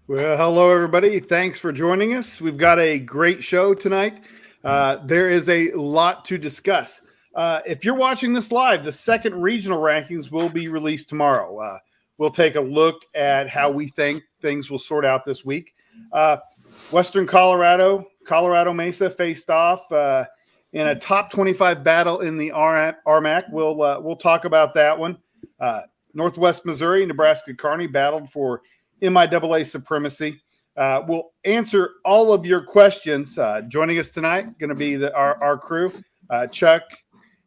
Well, hello, everybody. Thanks for joining us. We've got a great show tonight. There is a lot to discuss. If you're watching this live, the second regional rankings will be released tomorrow. We'll take a look at how we think things will sort out this week. Western Colorado Mesa faced off in a top 25 battle in the RMAC. We'll talk about that one. Northwest Missouri, Nebraska-Kearney battled for MIAA supremacy. We'll answer all of your questions. Joining us tonight, going to be our crew, Chuck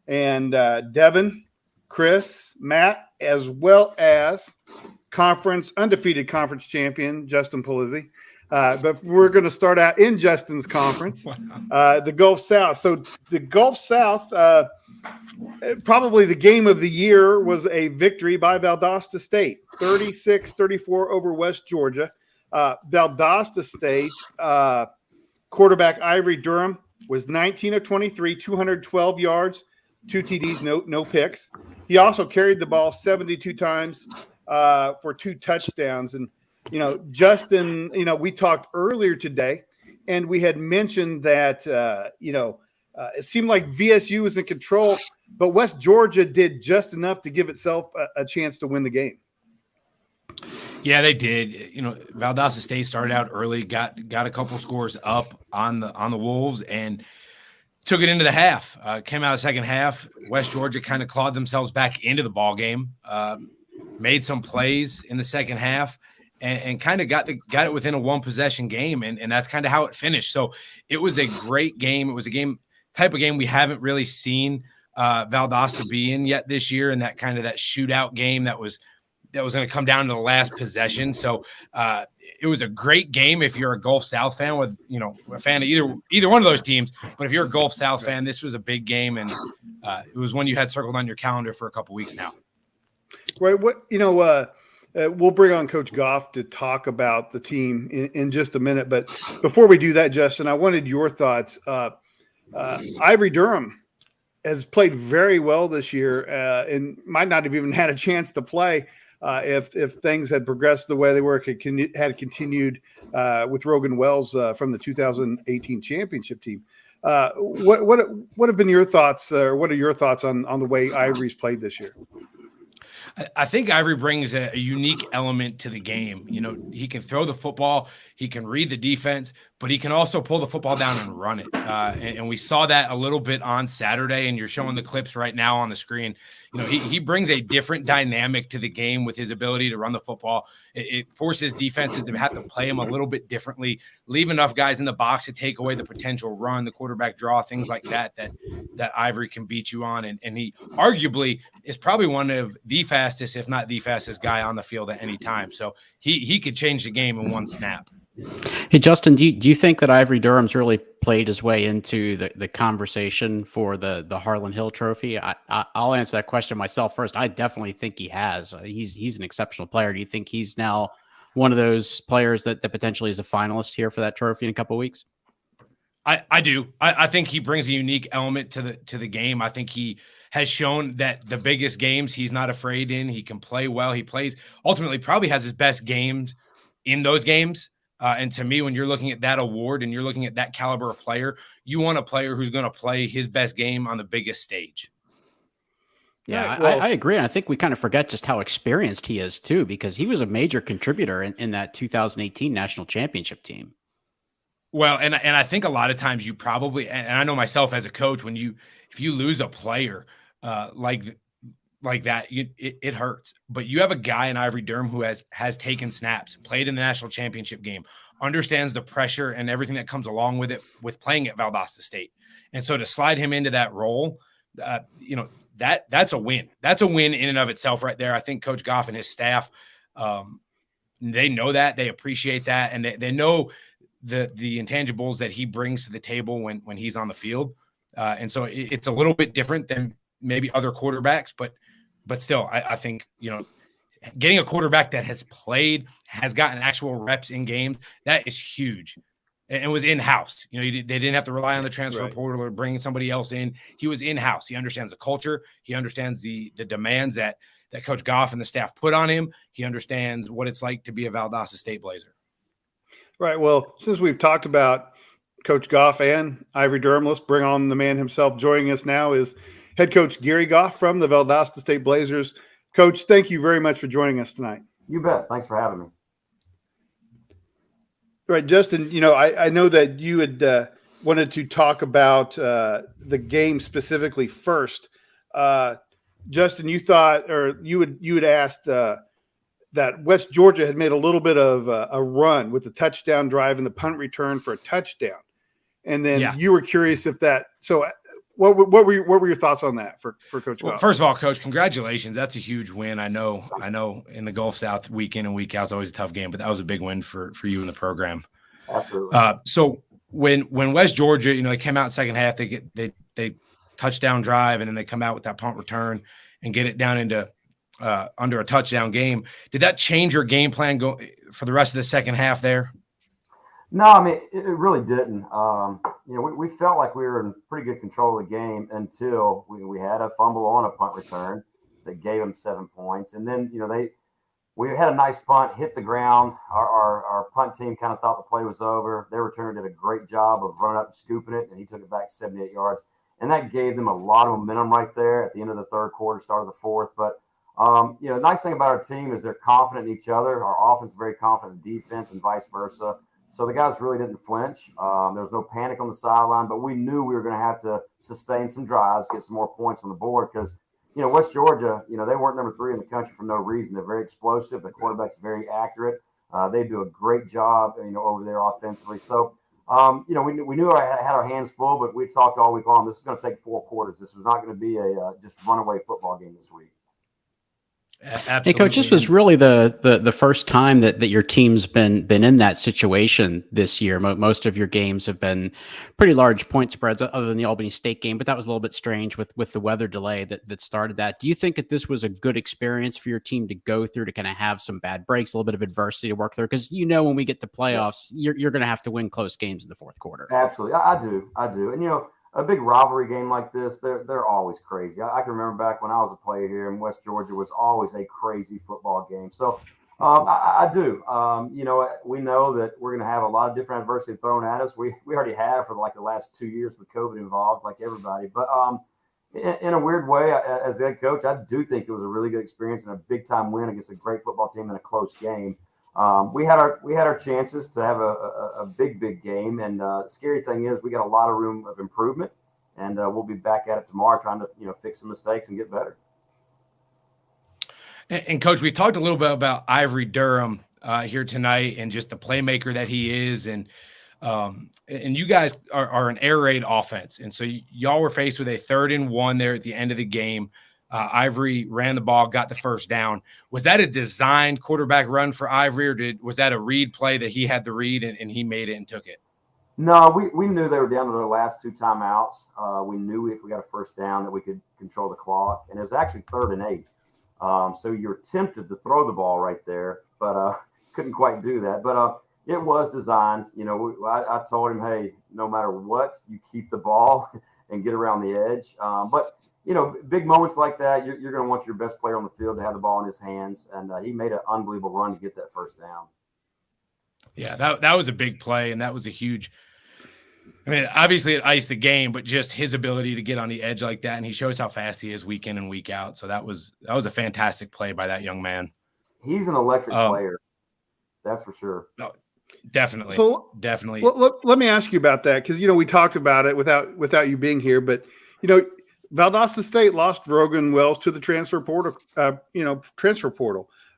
and Devin, Chris, Matt, as well as undefeated conference champion, Justin Polizzi. But we're going to start out in Justin's conference, the Gulf South. So the Gulf South, probably the game of the year was a victory by Valdosta State, 36-34 over West Georgia. Valdosta State quarterback Ivory Durham was 19 of 23, 212 yards, 2 TDs, no picks. He also carried the ball 72 times for 2 touchdowns. And, Justin, we talked earlier today, and we had mentioned that, it seemed like VSU was in control, but West Georgia did just enough to give itself a chance to win the game. Yeah, they did. Valdosta State started out early, got a couple scores up on the Wolves, and took it into the half. Came out of the second half. West Georgia kind of clawed themselves back into the ball game, made some plays in the second half, and kind of got it within a one possession game, and that's kind of how it finished. So it was a great game. It was a type of game we haven't really seen Valdosta be in yet this year, and that shootout game that was going to come down to the last possession. So it was a great game if you're a Gulf South fan with, a fan of either one of those teams. But if you're a Gulf South fan, this was a big game, and it was one you had circled on your calendar for a couple weeks now. Right. We'll bring on Coach Goff to talk about the team in just a minute. But before we do that, Justin, I wanted your thoughts. Ivory Durham has played very well this year and might not have even had a chance to play if things had progressed the way they were, had continued with Rogan Wells from the 2018 championship team. What have been your thoughts, or what are your thoughts on the way Ivory's played this year? I think Ivory brings a unique element to the game. He can throw the football, he can read the defense, but he can also pull the football down and run it. And we saw that a little bit on Saturday, and you're showing the clips right now on the screen. He brings a different dynamic to the game with his ability to run the football. It forces defenses to have to play him a little bit differently, leave enough guys in the box to take away the potential run, the quarterback draw, things like that Ivory can beat you on. And he arguably is probably one of the fastest, if not the fastest guy on the field at any time. So he could change the game in one snap. Hey, Justin, do you think that Ivory Durham's really played his way into the conversation for the Harlan Hill Trophy? I'll answer that question myself first. I definitely think he has. He's an exceptional player. Do you think he's now one of those players that potentially is a finalist here for that trophy in a couple of weeks? I do. I think he brings a unique element to the game. I think he has shown that the biggest games he's not afraid in. He can play well. He ultimately probably has his best games in those games. And to me, when you're looking at that award and you're looking at that caliber of player, you want a player who's going to play his best game on the biggest stage. Yeah, right, well, I agree. And I think we kind of forget just how experienced he is too, because he was a major contributor in that 2018 national championship team. Well, and I think a lot of times you probably, and I know myself as a coach, if you lose a player like that, it hurts. But you have a guy in Ivory Durham who has taken snaps, played in the national championship game, understands the pressure and everything that comes along with it, with playing at Valdosta State. And so to slide him into that role, that's a win. That's a win in and of itself right there. I think Coach Goff and his staff, they know that, they appreciate that, and they know the intangibles that he brings to the table when he's on the field. And so it's a little bit different than maybe other quarterbacks, but still, I think, getting a quarterback that has played, has gotten actual reps in games, that is huge. And was in-house. They didn't have to rely on the transfer portal or bringing somebody else in. He was in-house. He understands the culture. He understands the demands that Coach Goff and the staff put on him. He understands what it's like to be a Valdosta State Blazer. Right. Well, since we've talked about Coach Goff and Ivory Durham, let's bring on the man himself. Joining us now is head coach Gary Goff from the Valdosta State Blazers. Coach, thank you very much for joining us tonight. You bet. Thanks for having me. Right, Justin, I know that you had wanted to talk about the game specifically first. Justin, you thought, or you had asked that West Georgia had made a little bit of a run with the touchdown drive and the punt return for a touchdown, and then you were curious if that. So, what were your thoughts on that for Coach Goff? First of all, Coach, congratulations. That's a huge win. I know. In the Gulf South, week in and week out is always a tough game, but that was a big win for you in the program. Absolutely. So when West Georgia, they came out in the second half, they touchdown drive, and then they come out with that punt return and get it down into under a touchdown game. Did that change your game plan for the rest of the second half there? No, I mean, it really didn't. We felt like we were in pretty good control of the game until we had a fumble on a punt return that gave them 7 points. And then, we had a nice punt, hit the ground. Our punt team kind of thought the play was over. Their returner did a great job of running up and scooping it, and he took it back 78 yards. And that gave them a lot of momentum right there at the end of the third quarter, start of the fourth. But, the nice thing about our team is they're confident in each other. Our offense is very confident in defense and vice versa. So the guys really didn't flinch. There was no panic on the sideline, but we knew we were going to have to sustain some drives, get some more points on the board because, West Georgia, they weren't number 3 in the country for no reason. They're very explosive. The quarterback's very accurate. They do a great job, over there offensively. So, we knew I had our hands full, but we talked all week long. This is going to take 4 quarters. This was not going to be a just runaway football game this week. Absolutely. Hey, Coach, this was really the first time that your team's been in that situation this year. Most of your games have been pretty large point spreads, other than the Albany State game, but that was a little bit strange with the weather delay that started that. Do you think that this was a good experience for your team to go through, to kind of have some bad breaks, a little bit of adversity to work through? Because when we get to playoffs, you're going to have to win close games in the fourth quarter. Absolutely, I do, and a big rivalry game like this, they're always crazy. I can remember back when I was a player here, and West Georgia was always a crazy football game. So I do. We know that we're going to have a lot of different adversity thrown at us. We already have for like the last 2 years with COVID involved, like everybody. But in a weird way, as head coach, I do think it was a really good experience and a big time win against a great football team in a close game. We had our chances to have a big game, and scary thing is we got a lot of room of improvement, and we'll be back at it tomorrow trying to fix some mistakes and get better. And Coach, we talked a little bit about Ivory Durham here tonight, and just the playmaker that he is, and you guys are an air raid offense, and so y'all were faced with a 3rd and 1 there at the end of the game. Ivory ran the ball, got the first down. Was that a designed quarterback run for Ivory, or was that a read play that he had the read and he made it and took it? No, we knew they were down to their last 2 timeouts. We knew if we got a first down that we could control the clock, and it was actually 3rd and 8. So you're tempted to throw the ball right there, but couldn't quite do that. But it was designed. I told him, hey, no matter what, you keep the ball and get around the edge. But big moments like that, you're going to want your best player on the field to have the ball in his hands, and he made an unbelievable run to get that first down. Yeah, that was a big play, and that was a huge – I mean, obviously it iced the game, but just his ability to get on the edge like that, and he shows how fast he is week in and week out. So that was a fantastic play by that young man. He's an electric player, that's for sure. No, definitely. So definitely. Let me ask you about that, because we talked about it without you being here, but Valdosta State lost Rogan Wells to the transfer portal.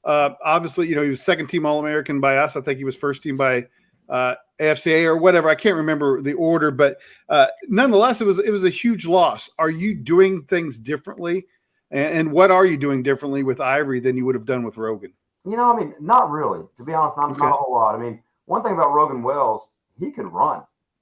Obviously, he was 2nd team All-American by us. I think he was 1st team by AFCA or whatever. I can't remember the order, but nonetheless, it was a huge loss. Are you doing things differently? And what are you doing differently with Ivory than you would have done with Rogan? Not really. To be honest, not a whole lot. One thing about Rogan Wells, he could run.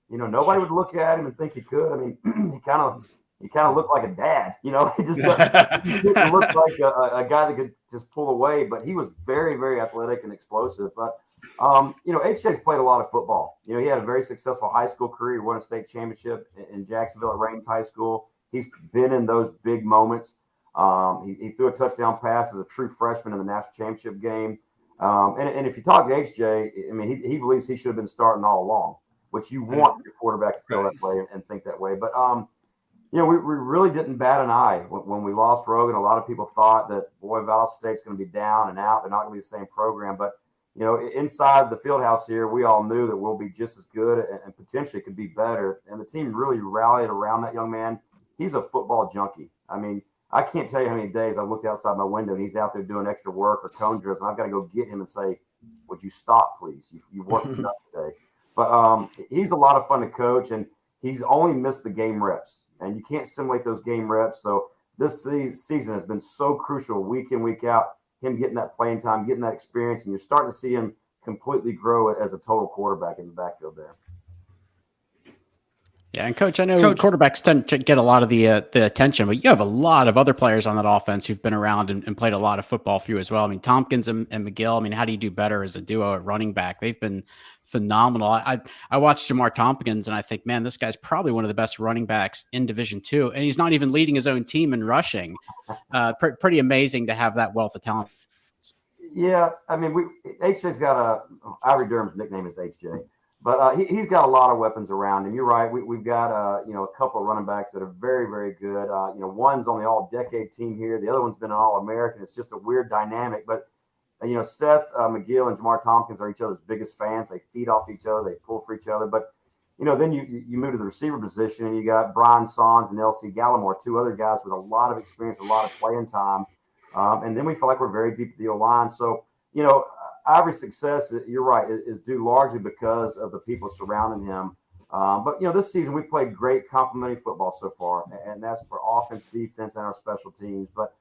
Nobody would look at him and think he could. He kind of looked like a dad, he just didn't look like a guy that could just pull away, but he was very, very athletic and explosive. But, HJ's played a lot of football. He had a very successful high school career. He won a state championship in Jacksonville at Raines High School. He's been in those big moments. He threw a touchdown pass as a true freshman in the national championship game. And if you talk to HJ, I mean, he believes he should have been starting all along, which you want your quarterback to feel that way and think that way. But, you know, we really didn't bat an eye when we lost Rogan. A lot of people thought that, boy, Valdosta State's going to be down and out. They're not going to be the same program. But, you know, inside the field house here, we all knew that we'll be just as good and potentially could be better. And the team really rallied around that young man. He's a football junkie. I mean, I can't tell you how many days I've looked outside my window and he's out there doing extra work or cone drills, and I've got to go get him and say, would you stop, please? You've worked enough today. But he's a lot of fun to coach, and he's only missed the game reps. And you can't simulate those game reps. So this season has been so crucial week in, week out, him getting that playing time, getting that experience, and you're starting to see him completely grow as a total quarterback in the backfield there. Yeah, and Coach, I know quarterbacks tend to get a lot of the attention, but you have a lot of other players on that offense who've been around and played a lot of football for you as well. I mean, Tompkins and McGill, I mean, how do you do better as a duo at running back? They've been phenomenal. I watched Jamar Tompkins, and I think, man, this guy's probably one of the best running backs in Division II, and he's not even leading his own team in rushing. Pretty amazing to have that wealth of talent. Yeah, I mean, HJ's got Ivory Durham's nickname is HJ. But he's got a lot of weapons around him. You're right. We've got you know, a couple of running backs that are very, very good. You know, one's on the All-Decade team here. The other one's been an All-American. It's just a weird dynamic. But you know, Seth McGill and Jamar Tompkins are each other's biggest fans. They feed off each other. They pull for each other. But you know, then you move to the receiver position, and you got Brian Sons and LC Gallimore, two other guys with a lot of experience, a lot of playing time. And then we feel like we're very deep at the O-line. So you know, Ivory's success, you're right, is due largely because of the people surrounding him. But, you know, this season we played great complementary football so far, and that's for offense, defense, and our special teams. But,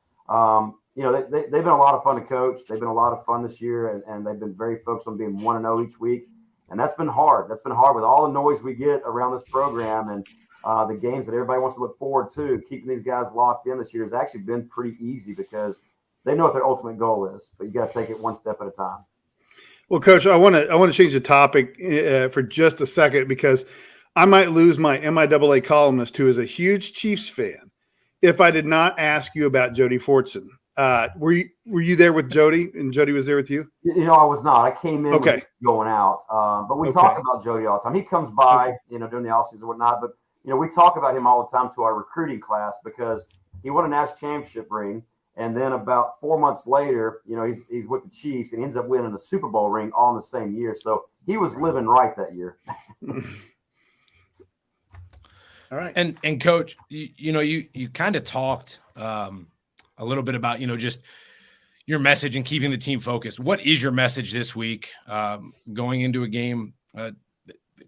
you know, they've been a lot of fun to coach. They've been a lot of fun this year, and they've been very focused on being 1-0 each week. And that's been hard. That's been hard with all the noise we get around this program and the games that everybody wants to look forward to. Keeping these guys locked in this year has actually been pretty easy because they know what their ultimate goal is. But you got to take it one step at a time. Well, Coach, I want to change the topic for just a second because I might lose my MIAA columnist who is a huge Chiefs fan if I did not ask you about Jody Fortson. Were you there with Jody, and Jody was there with you? You know, I was not. I came in going out, but we talk about Jody all the time. He comes by, you know, during the offseason and whatnot. But you know, we talk about him all the time to our recruiting class because he won a national championship ring. And then about 4 months later, you know, he's with the Chiefs and he ends up winning a Super Bowl ring all in the same year. So he was living right that year. All right. And Coach, you know, you kind of talked a little bit about, you know, just your message and keeping the team focused. What is your message this week going into a game,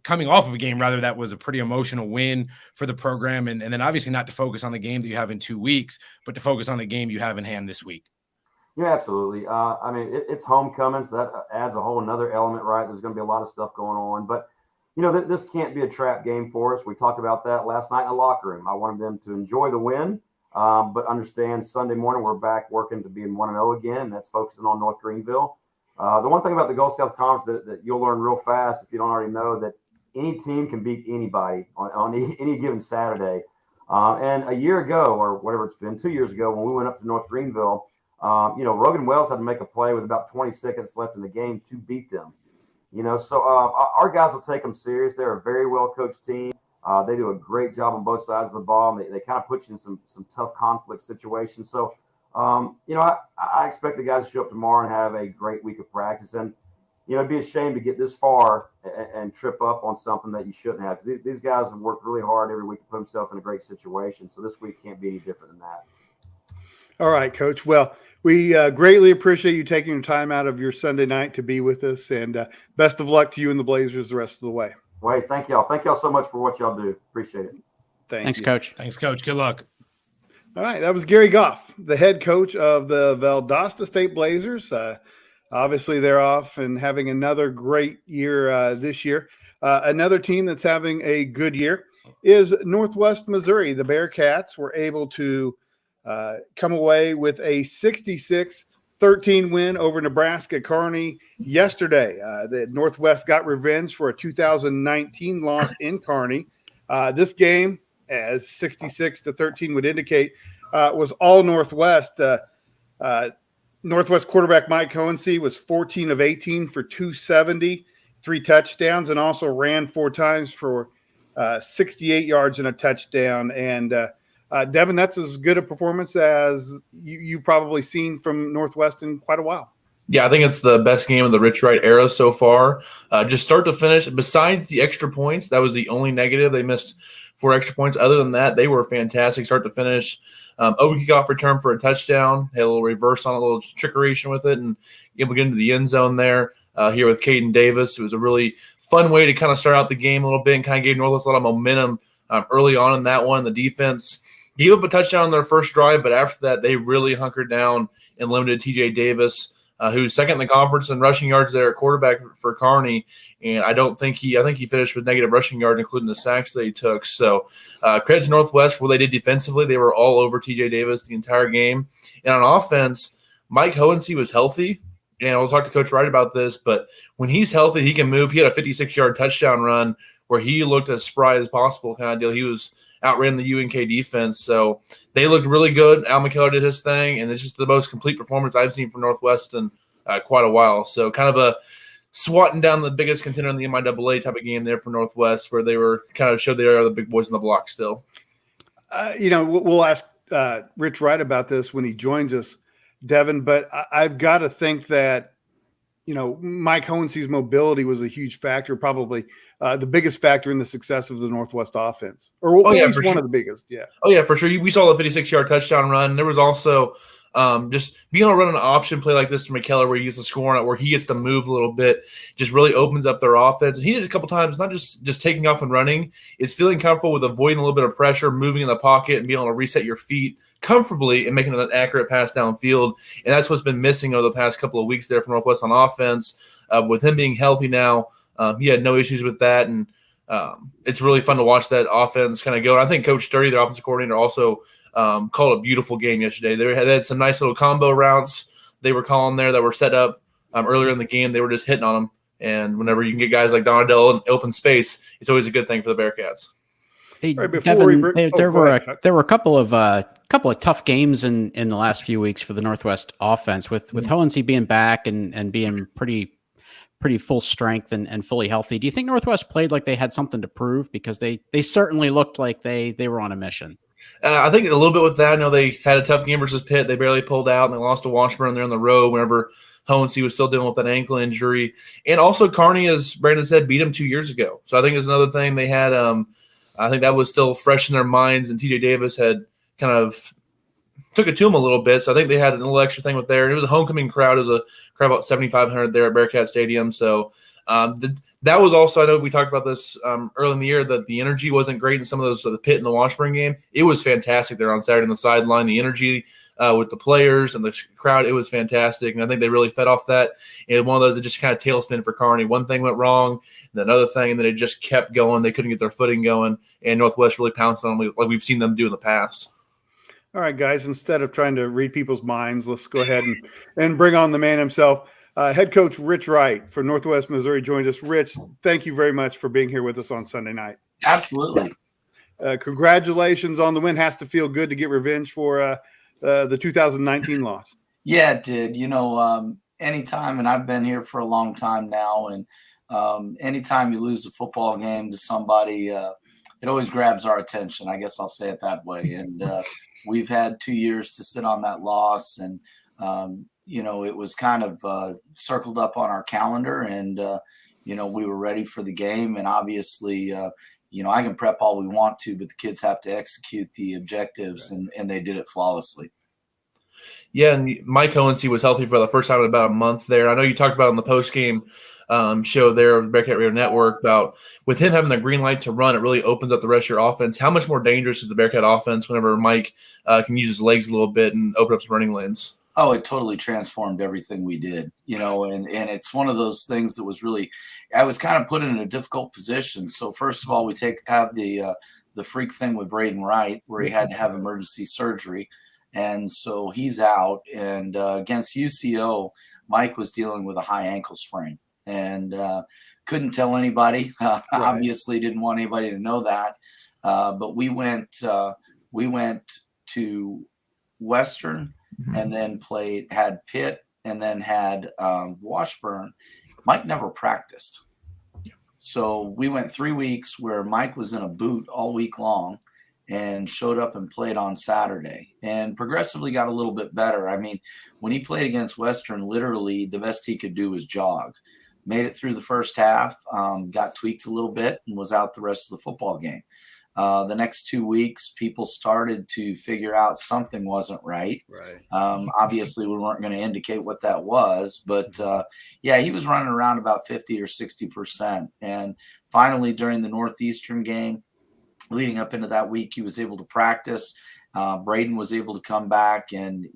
coming off of a game, rather, that was a pretty emotional win for the program. And then obviously not to focus on the game that you have in 2 weeks, but to focus on the game you have in hand this week. Yeah, absolutely. I mean, it's homecoming, so that adds a whole another element, right? There's going to be a lot of stuff going on. But, you know, this can't be a trap game for us. We talked about that last night in the locker room. I wanted them to enjoy the win, but understand Sunday morning we're back working to be in 1-0 again, and that's focusing on North Greenville. The one thing about the Gulf South Conference that you'll learn real fast if you don't already know, that any team can beat anybody on any given Saturday. And a year ago, or whatever it's been, 2 years ago, when we went up to North Greenville, you know, Rogan Wells had to make a play with about 20 seconds left in the game to beat them. You know, so our guys will take them serious. They're a very well-coached team. They do a great job on both sides of the ball. And they kind of put you in some tough conflict situations. So, you know, I expect the guys to show up tomorrow and have a great week of practice. And, you know, it'd be a shame to get this far and trip up on something that you shouldn't have. Because these guys have worked really hard every week to put themselves in a great situation. So this week can't be any different than that. All right, Coach. Well, we greatly appreciate you taking your time out of your Sunday night to be with us. And best of luck to you and the Blazers the rest of the way. Well, hey, thank y'all. Thank y'all so much for what y'all do. Appreciate it. Thanks, Coach. Thanks, Coach. Good luck. All right. That was Gary Goff, the head coach of the Valdosta State Blazers. Obviously, they're off and having another great year this year. Another team that's having a good year is Northwest Missouri. The Bearcats were able to come away with a 66-13 win over Nebraska-Kearney yesterday. The Northwest got revenge for a 2019 loss in Kearney. This game, as 66-13 would indicate, was all Northwest. Northwest quarterback Mike Hohensee was 14 of 18 for 270, 3 touchdowns, and also ran 4 times for 68 yards and a touchdown. And Devin, that's as good a performance as you've probably seen from Northwest in quite a while. Yeah, I think it's the best game of the Rich Wright era so far. Just start to finish, besides the extra points, that was the only negative. They missed 4 extra points. Other than that, they were fantastic start to finish. Open kickoff return for a touchdown. Had a little reverse on a little trickeration with it, and able to get into the end zone there here with Caden Davis. It was a really fun way to kind of start out the game a little bit and kind of gave Northwest a lot of momentum early on in that one. The defense gave up a touchdown on their first drive, but after that, they really hunkered down and limited TJ Davis, who's second in the conference in rushing yards there at quarterback for Kearney. And I think he finished with negative rushing yards, including the sacks that he took. So credit to Northwest for what they did defensively. They were all over TJ Davis the entire game. And on offense, Mike Hohensee was healthy. And we'll talk to Coach Wright about this, but when he's healthy, he can move. He had a 56-yard touchdown run where he looked as spry as possible kind of deal. He was outran the UNK defense. So they looked really good. Al McKellar did his thing, and it's just the most complete performance I've seen from Northwest in quite a while. So kind of a swatting down the biggest contender in the MIAA type of game there for Northwest, where they were kind of showed they are the big boys on the block still. We'll ask Rich Wright about this when he joins us, Devin, but I've got to think that, Mike Hohensee's mobility was a huge factor, probably the biggest factor in the success of the Northwest offense, or at least one of the biggest. Yeah. Oh, yeah, for sure. We saw the 56-yard touchdown run. There was also just being able to run an option play like this to McKellar where he gets to score on it, where he gets to move a little bit, just really opens up their offense. And he did it a couple times, not just taking off and running. It's feeling comfortable with avoiding a little bit of pressure, moving in the pocket, and being able to reset your feet comfortably and making an accurate pass downfield. And that's what's been missing over the past couple of weeks there from Northwest on offense. With him being healthy now, he had no issues with that. And it's really fun to watch that offense kind of go. And I think Coach Sturdy, their offensive coordinator, also called a beautiful game yesterday. They had some nice little combo routes they were calling there that were set up earlier in the game. They were just hitting on them. And whenever you can get guys like Donadell in open space, it's always a good thing for the Bearcats. Hey, Devin, there were a couple of tough games in the last few weeks for the Northwest offense with Hohensee being back and being pretty full strength and fully healthy. Do you think Northwest played like they had something to prove? Because they certainly looked like they were on a mission. I think a little bit with that. I know they had a tough game versus Pitt. They barely pulled out, and they lost to Washburn there on the road whenever Hohensee was still dealing with that ankle injury. And also Kearney, as Brandon said, beat them 2 years ago. So I think it's another thing they had. I think that was still fresh in their minds, and TJ Davis had kind of took it to them a little bit. So I think they had a little extra thing with there. And it was a homecoming crowd. It was a crowd about 7,500 there at Bearcat Stadium. So that was also, I know we talked about this early in the year, that the energy wasn't great in some of those, the Pitt and the Washburn game. It was fantastic there on Saturday on the sideline. The energy with the players and the crowd, it was fantastic. And I think they really fed off that. And one of those that just kind of tailspin for Kearney. One thing went wrong, then another thing, and then it just kept going. They couldn't get their footing going, and Northwest really pounced on them like we've seen them do in the past. All right, guys, instead of trying to read people's minds, let's go ahead and bring on the man himself. Head coach Rich Wright from Northwest Missouri joined us. Rich, thank you very much for being here with us on Sunday night. Absolutely. Congratulations on the win. Has to feel good to get revenge for the 2019 loss. Yeah, it did. Anytime, and I've been here for a long time now, and anytime you lose a football game to somebody, it always grabs our attention. I guess I'll say it that way. And we've had 2 years to sit on that loss, and it was kind of circled up on our calendar, and we were ready for the game. And obviously, I can prep all we want to, but the kids have to execute the objectives, and they did it flawlessly. Yeah, and Mike Hohensee was healthy for the first time in about a month there. I know you talked about on the post-game show there of the Bearcat Radio Network about with him having the green light to run, it really opens up the rest of your offense. How much more dangerous is the Bearcat offense whenever Mike can use his legs a little bit and open up some running lanes? Oh, it totally transformed everything we did, and it's one of those things that was really, I was kind of put in a difficult position. So first of all, we have the freak thing with Braden Wright where he had to have emergency surgery. And so he's out, and against UCO, Mike was dealing with a high ankle sprain and couldn't tell anybody. Right. Obviously didn't want anybody to know that. But we went to Western and then had Pitt, and then had Washburn. Mike never practiced. So we went 3 weeks where Mike was in a boot all week long and showed up and played on Saturday and progressively got a little bit better. I mean, when he played against Western, literally the best he could do was jog. Made it through the first half, got tweaked a little bit, and was out the rest of the football game. The next 2 weeks, people started to figure out something wasn't right. Right. Obviously, we weren't going to indicate what that was, but yeah, he was running around about 50 or 60%. And finally, during the Northeastern game, leading up into that week, he was able to practice. Braden was able to come back, and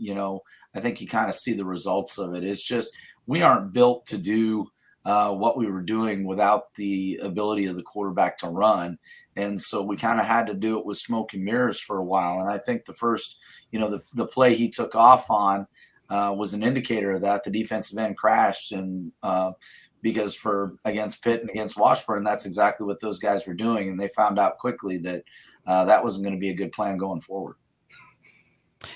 I think you kind of see the results of it. It's just we aren't built to do what we were doing without the ability of the quarterback to run. And so we kind of had to do it with smoke and mirrors for a while. And I think the first, the play he took off on was an indicator of that. The defensive end crashed, and because against Pitt and against Washburn, that's exactly what those guys were doing. And they found out quickly that that wasn't going to be a good plan going forward.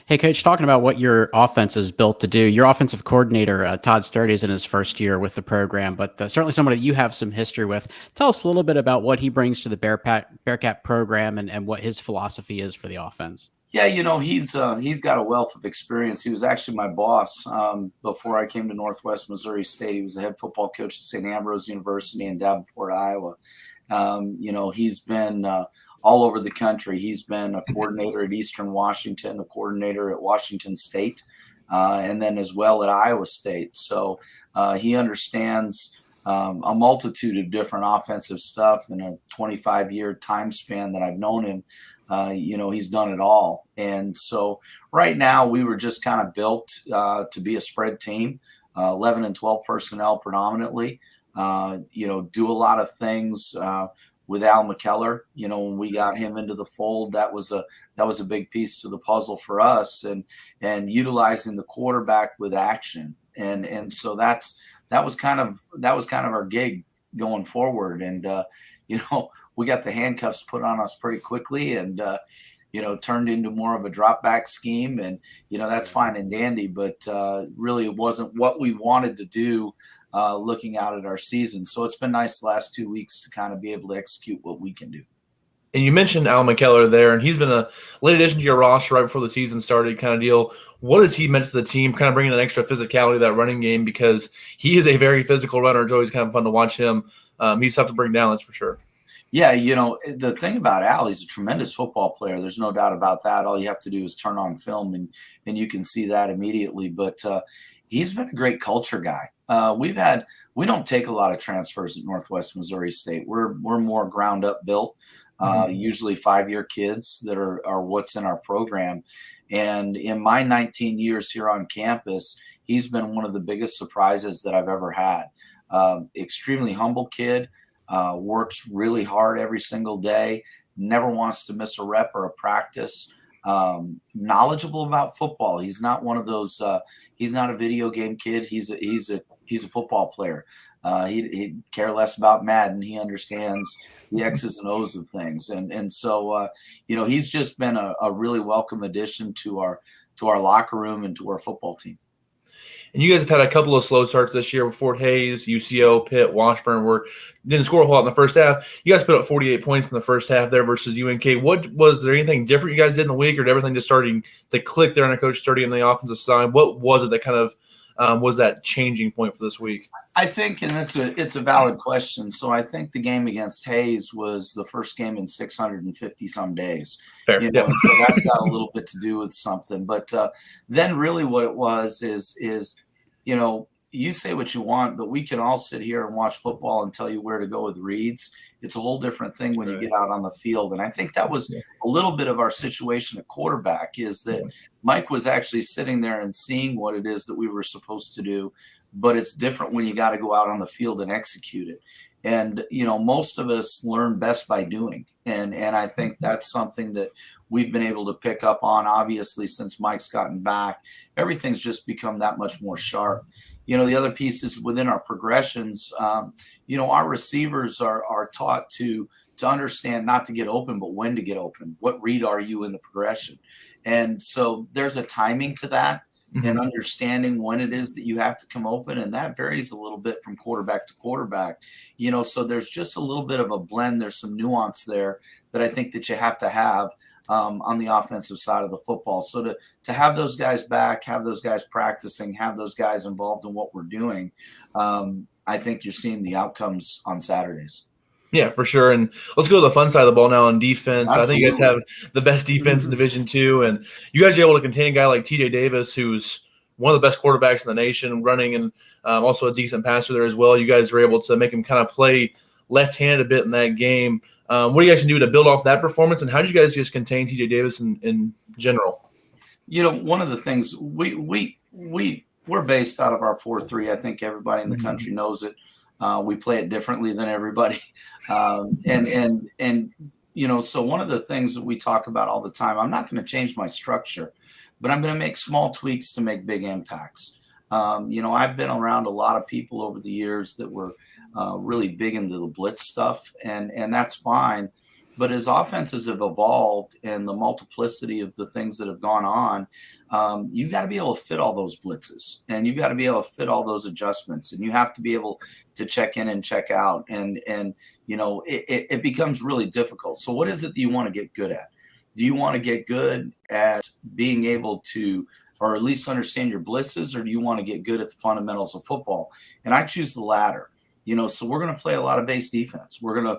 Hey, Coach, talking about what your offense is built to do, your offensive coordinator, Todd Sturdy, is in his first year with the program, but certainly somebody that you have some history with. Tell us a little bit about what he brings to the Bearcat program and what his philosophy is for the offense. Yeah, he's got a wealth of experience. He was actually my boss before I came to Northwest Missouri State. He was the head football coach at St. Ambrose University in Davenport, Iowa. He's been all over the country. He's been a coordinator at Eastern Washington, a coordinator at Washington State, and then as well at Iowa State. So he understands a multitude of different offensive stuff in a 25-year time span that I've known him. He's done it all. And so right now we were just kind of built to be a spread team, 11 and 12 personnel predominantly, do a lot of things with Al McKellar. When we got him into the fold, that was a big piece to the puzzle for us, and utilizing the quarterback with action. And so that was kind of our gig going forward. And, we got the handcuffs put on us pretty quickly, and, turned into more of a drop back scheme. And, that's fine and dandy, but really it wasn't what we wanted to do looking out at our season. So it's been nice the last 2 weeks to kind of be able to execute what we can do. And you mentioned Al McKellar there, and he's been a late addition to your roster right before the season started kind of deal. What has he meant to the team, kind of bringing an extra physicality to that running game? Because he is a very physical runner. It's always kind of fun to watch him. He's tough to bring down, that's for sure. Yeah, the thing about Al, he's a tremendous football player. There's no doubt about that. All you have to do is turn on film, and you can see that immediately. But he's been a great culture guy. We don't take a lot of transfers at Northwest Missouri State. We're more ground up built, usually 5-year kids that are what's in our program. And in my 19 years here on campus, he's been one of the biggest surprises that I've ever had. Extremely humble kid, works really hard every single day, never wants to miss a rep or a practice. Knowledgeable about football. He's not one of those. He's not a video game kid. He's a football player. He'd care less about Madden. He understands the X's and O's of things, and so he's just been a really welcome addition to our locker room and to our football team. And you guys have had a couple of slow starts this year with Fort Hays, UCO, Pitt, Washburn, where didn't score a whole lot in the first half. You guys put up 48 points in the first half there versus UNK. Was there anything different you guys did in the week, or did everything just starting to click there on a Coach Sturdy on the offensive side? What was it that kind of was that changing point for this week? I think, and it's a valid question. So I think the game against Hayes was the first game in 650 some days. Fair. So that's got a little bit to do with something. But then really what it was is you say what you want, but we can all sit here and watch football and tell you where to go with reads. It's a whole different thing when you get out on the field. And I think that was a little bit of our situation at quarterback, is that Mike was actually sitting there and seeing what it is that we were supposed to do. But it's different when you got to go out on the field and execute it. And, most of us learn best by doing. And I think that's something that we've been able to pick up on. Obviously, since Mike's gotten back, everything's just become that much more sharp. The other piece is within our progressions, our receivers are taught to understand not to get open, but when to get open. What read are you in the progression? And so there's a timing to that. and understanding when it is that you have to come open. And that varies a little bit from quarterback to quarterback, so there's just a little bit of a blend. There's some nuance there that I think that you have to have on the offensive side of the football. So to have those guys back, have those guys practicing, have those guys involved in what we're doing, I think you're seeing the outcomes on Saturdays. Yeah, for sure. And let's go to the fun side of the ball now on defense. Absolutely. I think you guys have the best defense in Division II, and you guys are able to contain a guy like TJ Davis, who's one of the best quarterbacks in the nation, running, and also a decent passer there as well. You guys were able to make him kind of play left-handed a bit in that game. What do you guys do to build off that performance, and how did you guys just contain TJ Davis in general? One of the things we're based out of our 4-3. I think everybody in the country knows it. We play it differently than everybody. So one of the things that we talk about all the time, I'm not going to change my structure, but I'm going to make small tweaks to make big impacts. I've been around a lot of people over the years that were really big into the blitz stuff, and that's fine. But as offenses have evolved and the multiplicity of the things that have gone on, you've got to be able to fit all those blitzes, and you've got to be able to fit all those adjustments, and you have to be able to check in and check out. And it becomes really difficult. So what is it that you want to get good at? Do you want to get good at being able to, or at least understand your blitzes, or do you want to get good at the fundamentals of football? And I choose the latter. So we're going to play a lot of base defense. We're going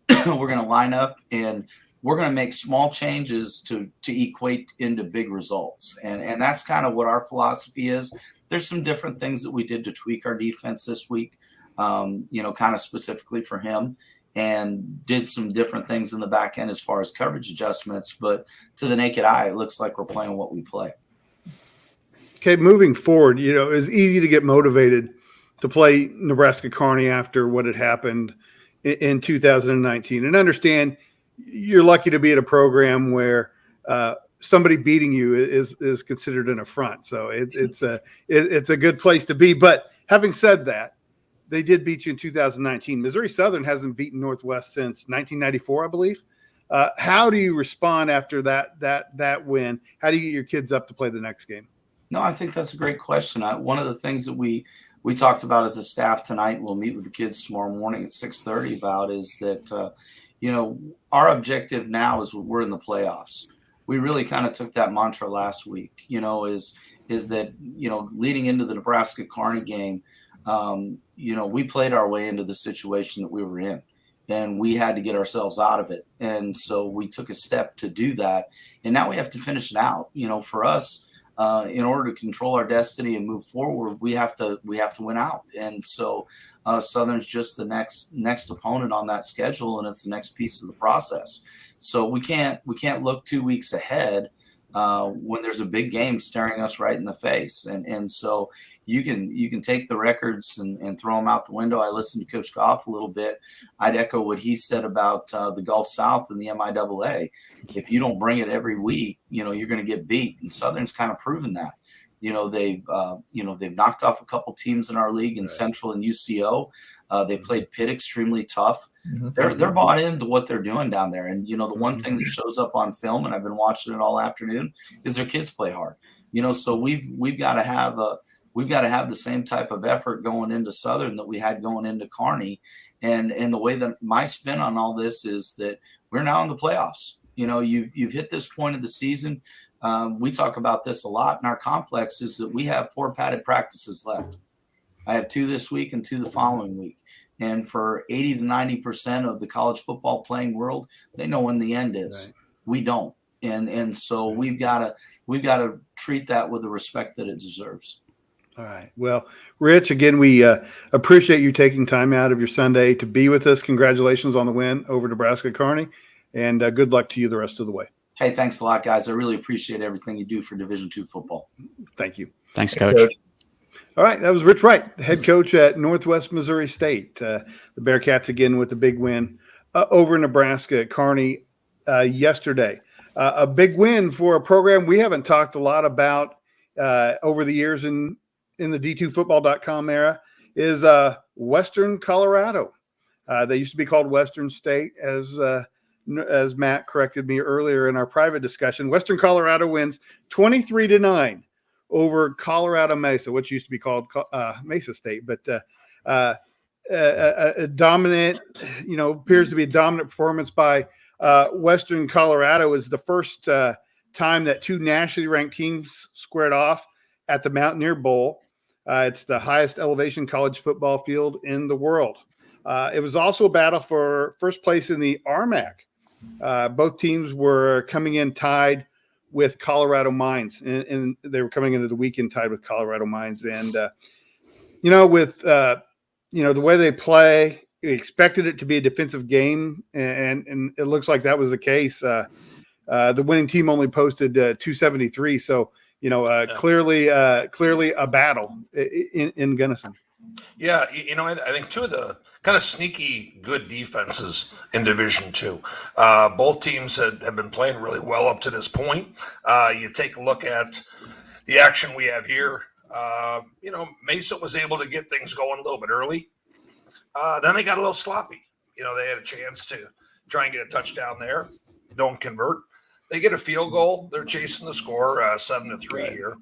to line up, and we're going to make small changes to equate into big results. And that's kind of what our philosophy is. There's some different things that we did to tweak our defense this week, kind of specifically for him, and did some different things in the back end as far as coverage adjustments. But to the naked eye, it looks like we're playing what we play. Okay, moving forward, it was easy to get motivated to play Nebraska-Kearney after what had happened in 2019, and understand you're lucky to be at a program where somebody beating you is considered an affront. So it's a good place to be. But having said that, they did beat you in 2019. Missouri Southern hasn't beaten Northwest since 1994, I believe. How do you respond after that win? How do you get your kids up to play the next game? No, I think that's a great question. One of the things that we talked about as a staff tonight, we'll meet with the kids tomorrow morning at 6:30 about, is that, our objective now is we're in the playoffs. We really kind of took that mantra last week, is that, leading into the Nebraska-Kearney game, we played our way into the situation that we were in, and we had to get ourselves out of it. And so we took a step to do that. And now we have to finish it out. For us, in order to control our destiny and move forward, we have to win out. And so Southern's just the next opponent on that schedule, and it's the next piece of the process. So we can't look 2 weeks ahead when there's a big game staring us right in the face. And so you can take the records and throw them out the window. I listened to Coach Goff a little bit. I'd echo what he said about the Gulf South and the MIAA. If you don't bring it every week, you're going to get beat. And Southern's kind of proven that. They've knocked off a couple teams in our league in Central and UCO. They played Pitt extremely tough. They're bought into what they're doing down there. And, the one thing that shows up on film, and I've been watching it all afternoon, is their kids play hard. So we've got to have the same type of effort going into Southern that we had going into Kearney. And the way that my spin on all this is that we're now in the playoffs. You've hit this point of the season. We talk about this a lot in our complex, is that we have 4 padded practices left. I have 2 this week and 2 the following week. And for 80 to 90% of the college football playing world, they know when the end is. Right. We don't. And so we've got to treat that with the respect that it deserves. All right. Well, Rich, again, we appreciate you taking time out of your Sunday to be with us. Congratulations on the win over Nebraska-Kearney, and good luck to you the rest of the way. Hey, thanks a lot, guys. I really appreciate everything you do for Division II football. Thank you. Thanks, Coach. All right. That was Rich Wright, the head coach at Northwest Missouri State. The Bearcats again with the big win over Nebraska-Kearney yesterday. A big win for a program we haven't talked a lot about over the years in the D2FOOTBALL.com era is Western Colorado. They used to be called Western State, as Matt corrected me earlier in our private discussion. Western Colorado wins 23-9 over Colorado Mesa, which used to be called Mesa State, but a dominant, appears to be a dominant performance by Western Colorado. Is the first time that two nationally ranked teams squared off at the Mountaineer Bowl. It's the highest elevation college football field in the world. It was also a battle for first place in the RMAC. Both teams were coming in tied with Colorado Mines, and they were coming into the weekend tied with Colorado Mines. And, with the way they play, we expected it to be a defensive game, and it looks like that was the case. The winning team only posted 273. So, clearly a battle in Gunnison. Yeah, I think two of the kind of sneaky good defenses in Division II. Both teams have been playing really well up to this point. You take a look at the action we have here. Mesa was able to get things going a little bit early. Then they got a little sloppy. They had a chance to try and get a touchdown there. Don't convert. They get a field goal. They're chasing the score 7-3 here.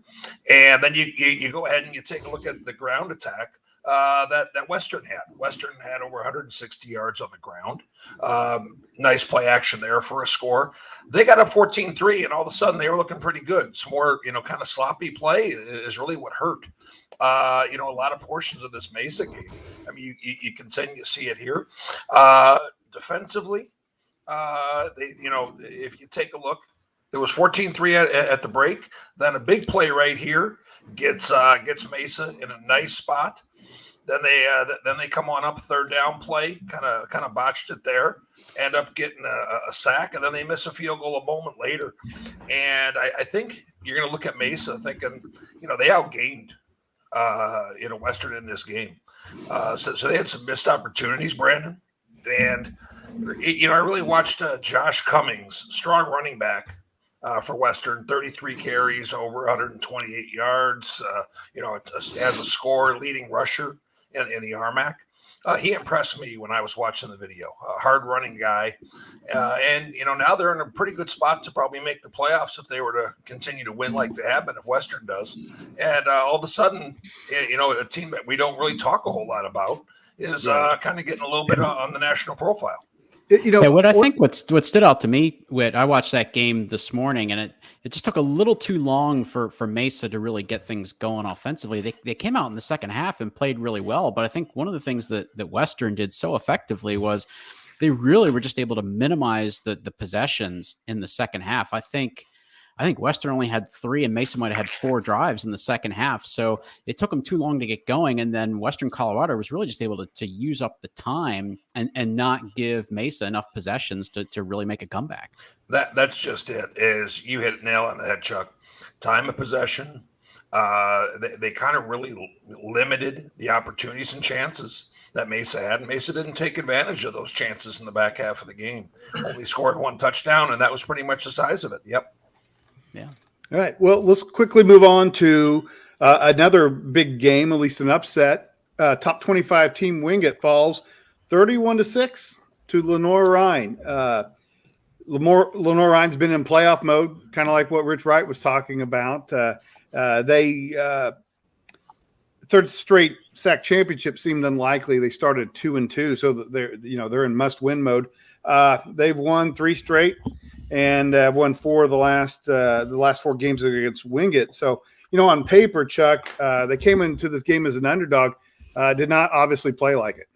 And then you go ahead and you take a look at the ground attack that Western had. Western had over 160 yards on the ground. Nice play action there for a score. They got up 14-3, and all of a sudden they were looking pretty good. Some more, kind of sloppy play is really what hurt. A lot of portions of this Mesa game. I mean, you continue to see it here. Defensively, if you take a look, it was 14-3 at the break. Then a big play right here gets Mesa in a nice spot. Then they come on up, third down play, kind of botched it there, end up getting a sack, and then they miss a field goal a moment later. And I think you're going to look at Mesa thinking, they outgained Western in this game. So they had some missed opportunities, Brandon. And I really watched Josh Cummings, strong running back for Western, 33 carries, over 128 yards. As a scorer, leading rusher in the RMAC. He impressed me when I was watching the video. A hard-running guy. And now they're in a pretty good spot to probably make the playoffs if they were to continue to win like they have been, if Western does. And all of a sudden, a team that we don't really talk a whole lot about is kind of getting a little bit on the national profile. What I think what stood out to me, Whit, I watched that game this morning, and it just took a little too long for Mesa to really get things going offensively. They came out in the second half and played really well, but I think one of the things that Western did so effectively was they really were just able to minimize the possessions in the second half. I think Western only had 3 and Mesa might have had 4 drives in the second half. So it took them too long to get going. And then Western Colorado was really just able to use up the time and not give Mesa enough possessions to really make a comeback. That's just it, is you hit it nail on the head, Chuck. Time of possession. They kind of really limited the opportunities and chances that Mesa had. And Mesa didn't take advantage of those chances in the back half of the game. Only scored 1 touchdown, and that was pretty much the size of it. Yep. Yeah. All right. Well, let's quickly move on to another big game, at least an upset. Top 25 team Wingate falls 31-6 to Lenoir-Rhyne. Lenoir-Rhyne's been in playoff mode, kind of like what Rich Wright was talking about. They third straight SAC championship seemed unlikely. They started 2-2, so that they're in must-win mode. They've won 3 straight. And won 4 of the last 4 games against Wingate. So, on paper, Chuck, they came into this game as an underdog, did not obviously play like it.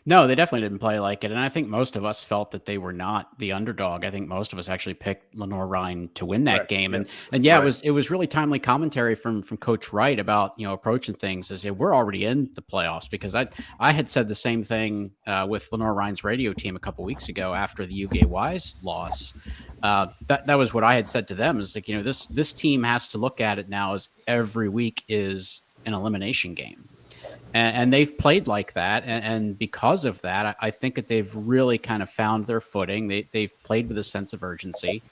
No, they definitely didn't play like it. And I think most of us felt that they were not the underdog. I think most of us actually picked Lenoir-Rhyne to win that game. Yep. And it was really timely commentary from Coach Wright about, approaching things as if we're already in the playoffs, because I had said the same thing with Lenoir-Rhyne's radio team a couple weeks ago after the UVA-Wise loss. That was what I had said to them, is like, this team has to look at it now as every week is an elimination game. And they've played like that. And because of that, I think that they've really kind of found their footing. They've played with a sense of urgency.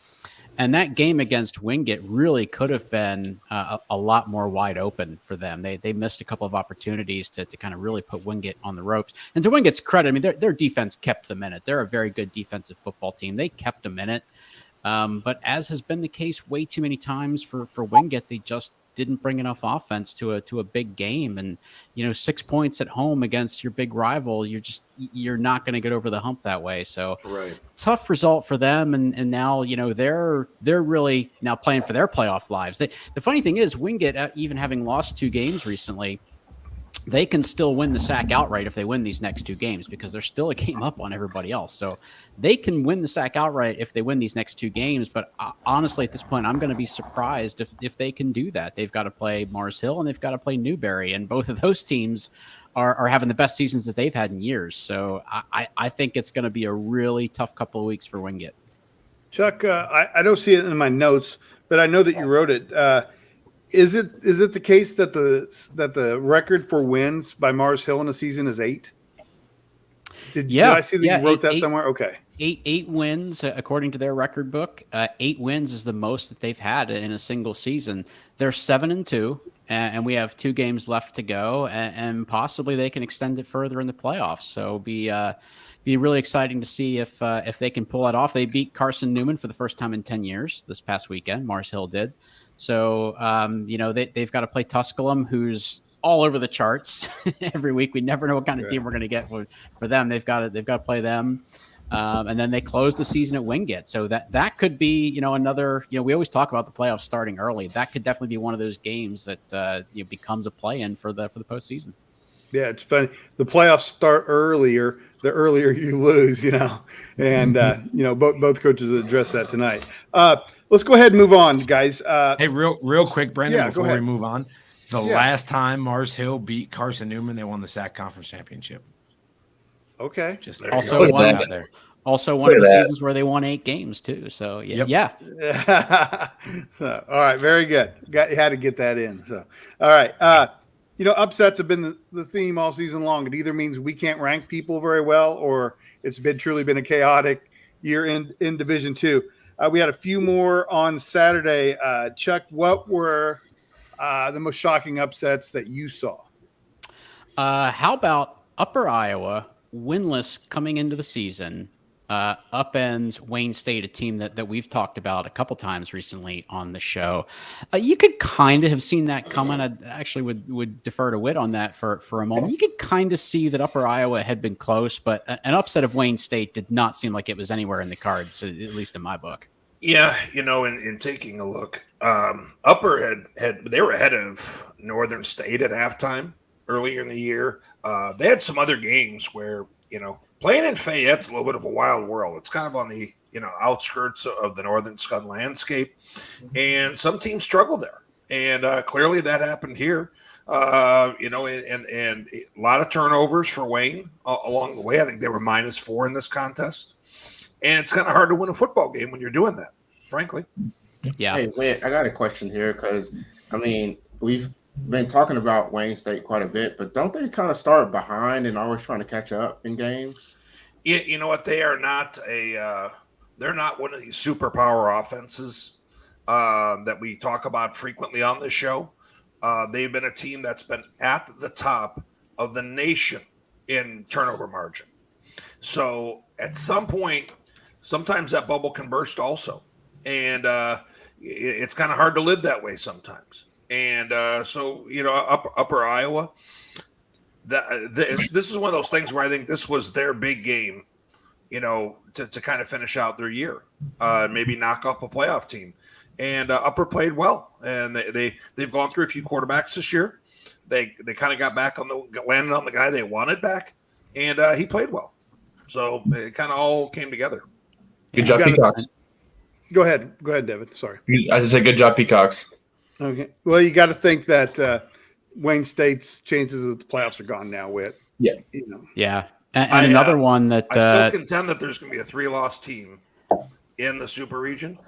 And that game against Wingate really could have been a lot more wide open for them. They missed a couple of opportunities to kind of really put Wingate on the ropes. And to Wingate's credit, I mean, their defense kept them in it. They're a very good defensive football team. They kept them in it. But as has been the case way too many times for Wingate, they just didn't bring enough offense to a big game. And 6 points at home against your big rival, you're not going to get over the hump that way. So Right. tough result for them. And now they're really now playing for their playoff lives. The funny thing is, Wingate, even having lost 2 games recently, they can still win the SAC outright if they win these next 2 games, because they're still a game up on everybody else. So they can win the SAC outright if they win these next 2 games. But honestly, at this point, I'm going to be surprised if they can do that. They've got to play Mars Hill and they've got to play Newberry, and both of those teams are having the best seasons that they've had in years. So I think it's going to be a really tough couple of weeks for Wingate. Chuck, I don't see it in my notes, but I know that you wrote it. Is it the case that the record for wins by Mars Hill in a season is 8? Did I see that you wrote that somewhere? Okay. 8 wins according to their record book. 8 wins is the most that they've had in a single season. They're 7-2, and we have 2 games left to go, and possibly they can extend it further in the playoffs. So be really exciting to see if they can pull that off. They beat Carson Newman for the first time in 10 years this past weekend. Mars Hill did. So, they've got to play Tusculum, who's all over the charts every week. We never know what kind of team we're going to get for them. They've got to play them. And then they close the season at Wingate. So that could be, another, we always talk about the playoffs starting early. That could definitely be one of those games that becomes a play-in for the postseason. Yeah, it's funny. The playoffs start earlier, the earlier you lose, and, both coaches address that tonight. Let's go ahead and move on, guys. Hey, real quick, Brandon, before we move on. The last time Mars Hill beat Carson Newman, they won the SAC Conference Championship. Okay. Just also one of the seasons where they won 8 games too. So yeah. So all right, very good. You had to get that in. So all right. Upsets have been the theme all season long. It either means we can't rank people very well, or it's truly been a chaotic year in Division II. We had a few more on Saturday. Chuck, what were the most shocking upsets that you saw? How about Upper Iowa, winless coming into the season, upends Wayne State, a team that we've talked about a couple times recently on the show. You could kind of have seen that coming. I actually would defer to Whit on that for a moment. You could kind of see that Upper Iowa had been close, but an upset of Wayne State did not seem like it was anywhere in the cards, at least in my book. Yeah, in taking a look, Upper they were ahead of Northern State at halftime earlier in the year. They had some other games where, playing in Fayette's a little bit of a wild world. It's kind of on the, outskirts of the Northern Scud landscape, and some teams struggle there. And clearly that happened here, and a lot of turnovers for Wayne along the way. I think they were -4 in this contest. And it's kind of hard to win a football game when you're doing that, frankly. Yeah. Hey, wait, I got a question here because, we've been talking about Wayne State quite a bit, but don't they kind of start behind and always trying to catch up in games? Yeah, you know what? They are not they're not one of these superpower offenses that we talk about frequently on this show. They've been a team that's been at the top of the nation in turnover margin. So at some point, sometimes that bubble can burst also. And it's kind of hard to live that way sometimes. And Upper Iowa, this is one of those things where I think this was their big game, to kind of finish out their year, maybe knock off a playoff team. And Upper played well, and they've gone through a few quarterbacks this year. They kind of got back landed on the guy they wanted back, and he played well. So it kind of all came together. Good job, Peacocks. Go ahead, David. Sorry. I just said good job, Peacocks. Okay. Well, you got to think that Wayne State's chances of the playoffs are gone now. Yeah. Yeah. And another one that I still contend that there's going to be a 3-loss team in the Super Region.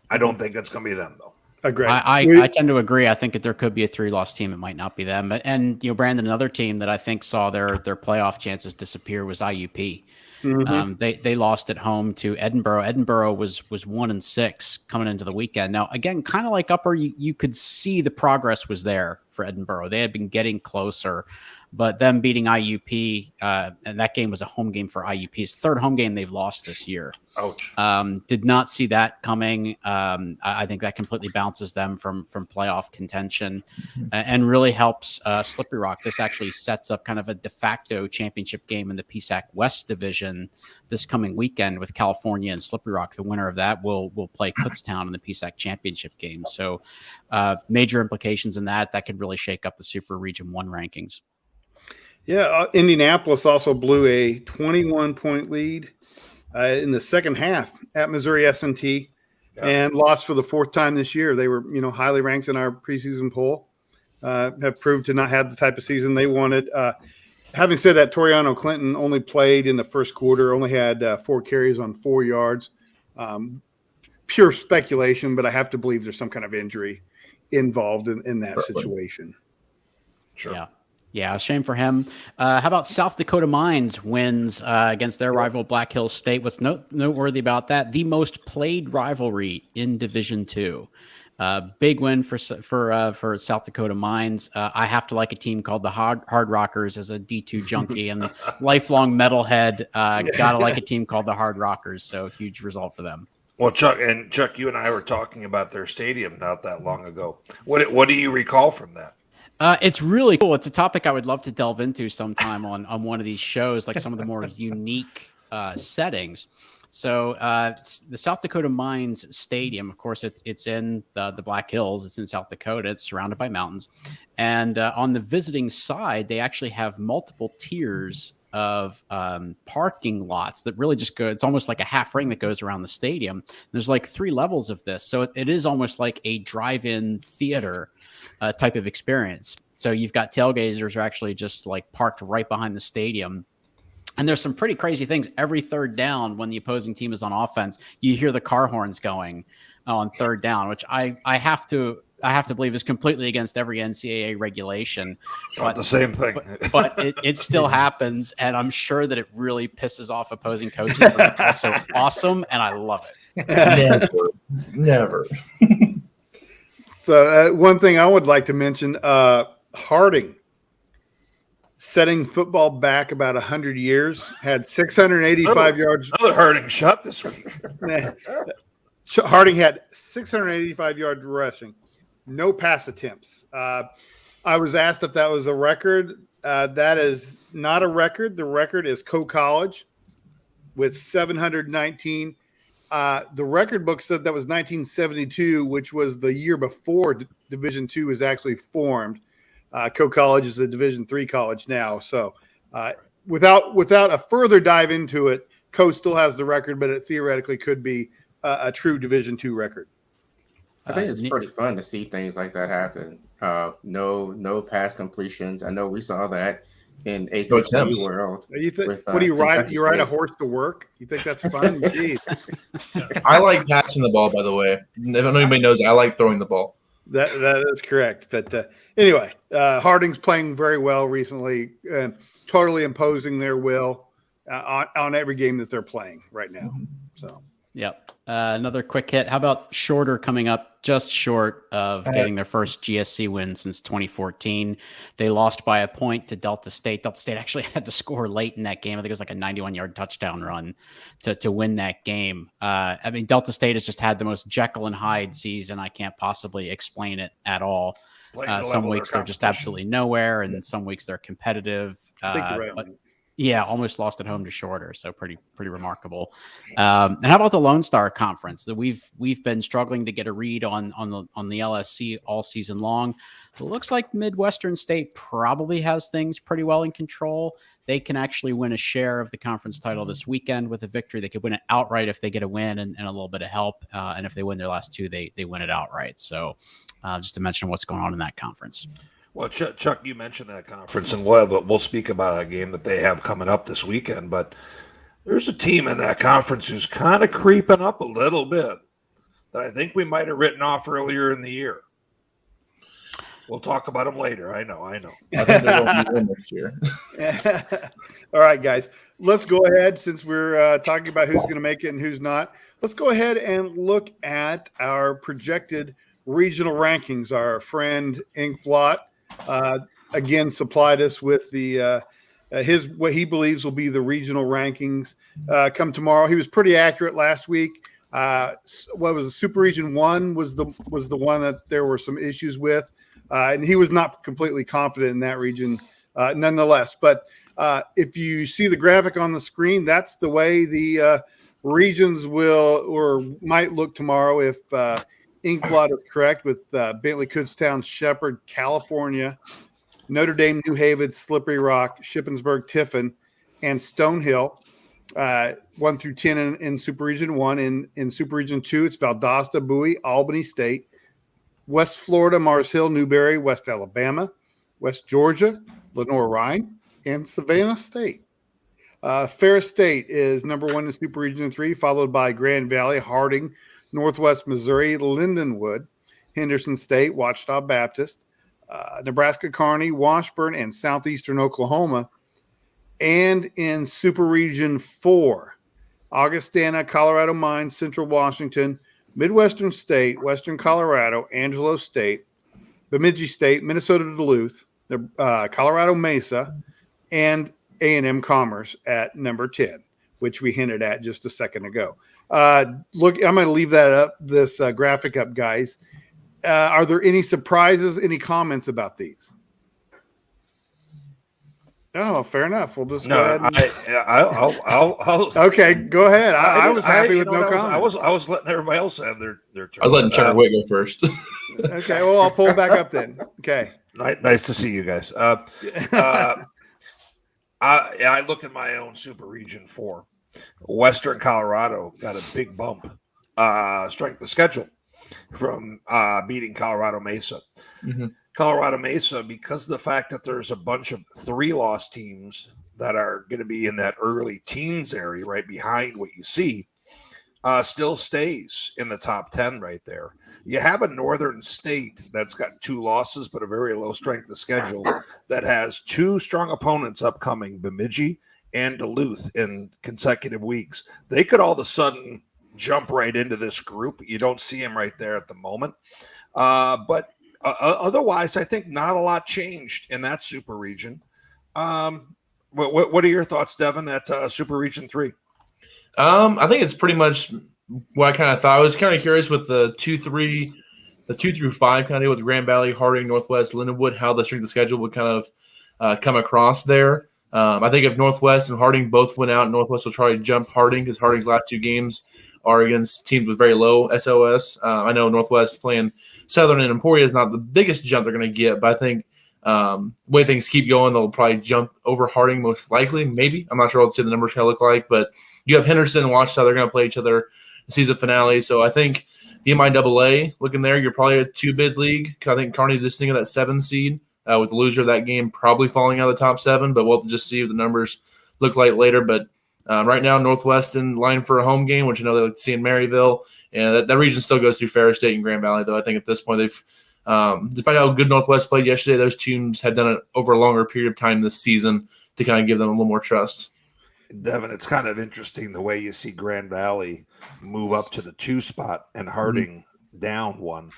I don't think it's going to be them, though. Agree. I tend to agree. I think that there could be a 3-loss team. It might not be them. And Brandon, another team that I think saw their playoff chances disappear was IUP. Mm-hmm. They lost at home to Edinburgh. Edinburgh was 1-6 coming into the weekend. Now, again, kind of like Upper, you could see the progress was there for Edinburgh. They had been getting closer, but them beating IUP, and that game was a home game for IUP's third home game they've lost this year. Ouch. Did not see that coming. I think that completely bounces them from playoff contention and really helps Slippery Rock. This actually sets up kind of a de facto championship game in the PSAC West Division this coming weekend with California and Slippery Rock. The winner of that will play Kutztown in the PSAC championship game. So major implications in that could really shake up the Super Region 1 rankings. Yeah, Indianapolis also blew a 21-point lead in the second half at Missouri S&T and lost for the fourth time this year. They were, highly ranked in our preseason poll, have proved to not have the type of season they wanted. Having said that, Toriano Clinton only played in the first quarter, only had 4 carries on 4 yards. Pure speculation, but I have to believe there's some kind of injury involved in that situation. Sure. Yeah, shame for him. How about South Dakota Mines wins against their rival Black Hills State? What's noteworthy about that? The most played rivalry in Division II. Big win for South Dakota Mines. I have to like a team called the Hard Rockers as a D2 junkie and lifelong metalhead. Gotta like a team called the Hard Rockers. So huge result for them. Well, Chuck, you and I were talking about their stadium not that long ago. What do you recall from that? It's really cool. It's a topic I would love to delve into sometime on one of these shows, like some of the more unique settings. So the South Dakota Mines Stadium, of course, it's in the Black Hills. It's in South Dakota. It's surrounded by mountains. And on the visiting side, they actually have multiple tiers of parking lots that really just go. It's almost like a half ring that goes around the stadium. There's like 3 levels of this. So it is almost like a drive-in theater type of experience. So you've got tailgazers are actually just like parked right behind the stadium. And there's some pretty crazy things. Every third down, when the opposing team is on offense, you hear the car horns going on third down, which I have to believe is completely against every NCAA regulation. Not the same thing. but it still happens. And I'm sure that it really pisses off opposing coaches, but it's also awesome. And I love it. Never. So one thing I would like to mention, Harding, setting football back about 100 years, had 685 yards. Another Harding shot this week. Harding had 685 yards rushing, no pass attempts. I was asked if that was a record. That is not a record. The record is Co-College with 719. The record book said that was 1972, which was the year before Division II was actually formed. Co-College is a Division III college now. So without a further dive into it, Co still has the record, but it theoretically could be a true Division II record. I think it's pretty fun to see things like that happen. No pass completions. I know we saw that in HBCU world. What do you ride? You ride a horse to work? You think that's fun? Jeez. I like passing the ball, by the way. If anybody knows, I like throwing the ball. That is correct. But anyway, Harding's playing very well recently, totally imposing their will on every game that they're playing right now. So, yep. Another quick hit. How about Shorter coming up just short of getting their first GSC win since 2014? They lost by a point to Delta State. Delta State actually had to score late in that game. I think it was like a 91-yard touchdown run to win that game. I mean, Delta State has just had the most Jekyll and Hyde season. I can't possibly explain it at all. Some weeks they're just absolutely nowhere, and some weeks they're competitive. I think you're right. But, yeah, almost lost at home to Shorter, so pretty remarkable. And how about the Lone Star Conference? We've been struggling to get a read on the LSC all season long. It looks like Midwestern State probably has things pretty well in control. They can actually win a share of the conference title this weekend with a victory. They could win it outright if they get a win and a little bit of help. And if they win their last 2, they win it outright. So just to mention what's going on in that conference. Well, Chuck, you mentioned that conference, and we'll speak about a game that they have coming up this weekend. But there's a team in that conference who's kind of creeping up a little bit that I think we might have written off earlier in the year. We'll talk about them later. I know. I think they're going to be next year. All right, guys. Let's go ahead, since we're talking about who's going to make it and who's not. Let's go ahead and look at our projected regional rankings. Our friend Inkblot again supplied us with the what he believes will be the regional rankings come tomorrow. He was pretty accurate last week. What was the Super Region 1 was the one that there were some issues with, and he was not completely confident in that region nonetheless. But if you see the graphic on the screen, that's the way the regions will or might look tomorrow if Inkblot is correct, with Bentley, Kutztown, Shepherd, California, Notre Dame, New Haven, Slippery Rock, Shippensburg, Tiffin, and Stonehill, 1 through 10 in Super Region 1. In Super Region 2, it's Valdosta, Bowie, Albany State, West Florida, Mars Hill, Newberry, West Alabama, West Georgia, Lenoir-Rhyne, and Savannah State. Ferris State is number 1 in Super Region 3, followed by Grand Valley, Harding, Northwest Missouri, Lindenwood, Henderson State, Ouachita Baptist, Nebraska-Kearney, Washburn, and Southeastern Oklahoma. And in Super Region 4, Augustana, Colorado Mines, Central Washington, Midwestern State, Western Colorado, Angelo State, Bemidji State, Minnesota Duluth, Colorado Mesa, and A&M Commerce at number 10, which we hinted at just a second ago. Look, I'm going to leave that up, this graphic up, guys. Are there any surprises, any comments about these? Oh, fair enough. We'll just go ahead. I'll okay, go ahead. I was happy with no comments. I was letting everybody else have their turn. I was letting Chuck Witt go first. Okay, well, I'll pull back up then. Okay. Nice to see you guys. I look at my own Super Region 4. Western Colorado got a big bump strength of schedule from beating Colorado Mesa. Mm-hmm. Colorado Mesa, because of the fact that there's a bunch of 3-loss teams that are going to be in that early teens area right behind what you see, still stays in the top 10 right there. You have a Northern State that's got 2 losses but a very low strength of schedule that has 2 strong opponents upcoming, Bemidji and Duluth, in consecutive weeks. They could all of a sudden jump right into this group. You don't see them right there at the moment. But otherwise, I think not a lot changed in that Super Region. What are your thoughts, Devin, at Super Region 3? I think it's pretty much what I kind of thought. I was kind of curious with the 2 through 5 kind of deal with Grand Valley, Harding, Northwest, Lindenwood, how the strength of schedule would kind of come across there. I think if Northwest and Harding both went out, Northwest will try to jump Harding because Harding's last 2 games are against teams with very low SOS. I know Northwest playing Southern and Emporia is not the biggest jump they're going to get, but I think the way things keep going, they'll probably jump over Harding most likely, maybe. I'm not sure what the numbers going to look like, but you have Henderson and Ouachita. They're going to play each other in the season finale. So I think the MIAA, looking there, you're probably a 2-bid league. I think Kearney just thinking of that 7 seed with the loser of that game probably falling out of the top 7, but we'll just see what the numbers look like later. But right now, Northwest in line for a home game, which I know they'll see in Maryville. And that region still goes through Ferris State and Grand Valley, though. I think at this point they've despite how good Northwest played yesterday, those teams have done it over a longer period of time this season to kind of give them a little more trust. Devin, it's kind of interesting the way you see Grand Valley move up to the 2 spot and Harding down 1,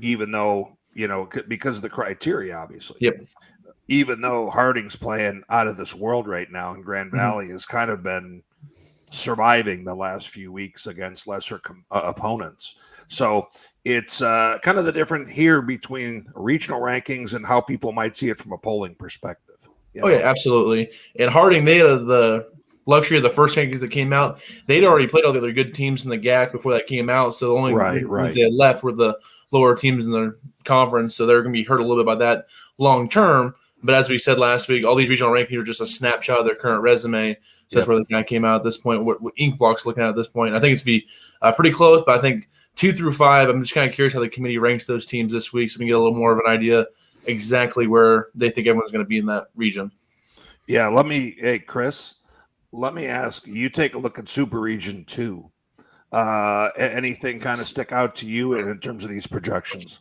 even though, because of the criteria, obviously. Yep. Even though Harding's playing out of this world right now, and Grand Valley has kind of been surviving the last few weeks against lesser opponents. So it's kind of the difference here between regional rankings and how people might see it from a polling perspective. Yeah, absolutely. And Harding, they had the luxury of the first rankings that came out. They'd already played all the other good teams in the GAC before that came out. So the only ones they had left were the lower teams in the conference. So they're going to be hurt a little bit by that long term. But as we said last week, all these regional rankings are just a snapshot of their current resume. So that's where the guy came out at this point, what Inkblock's looking at this point. I think it's be pretty close, but I think 2 through 5, I'm just kind of curious how the committee ranks those teams this week so we can get a little more of an idea exactly where they think everyone's going to be in that region. Yeah, hey, Chris, let me ask you, take a look at Super Region 2. Anything kind of stick out to you in terms of these projections?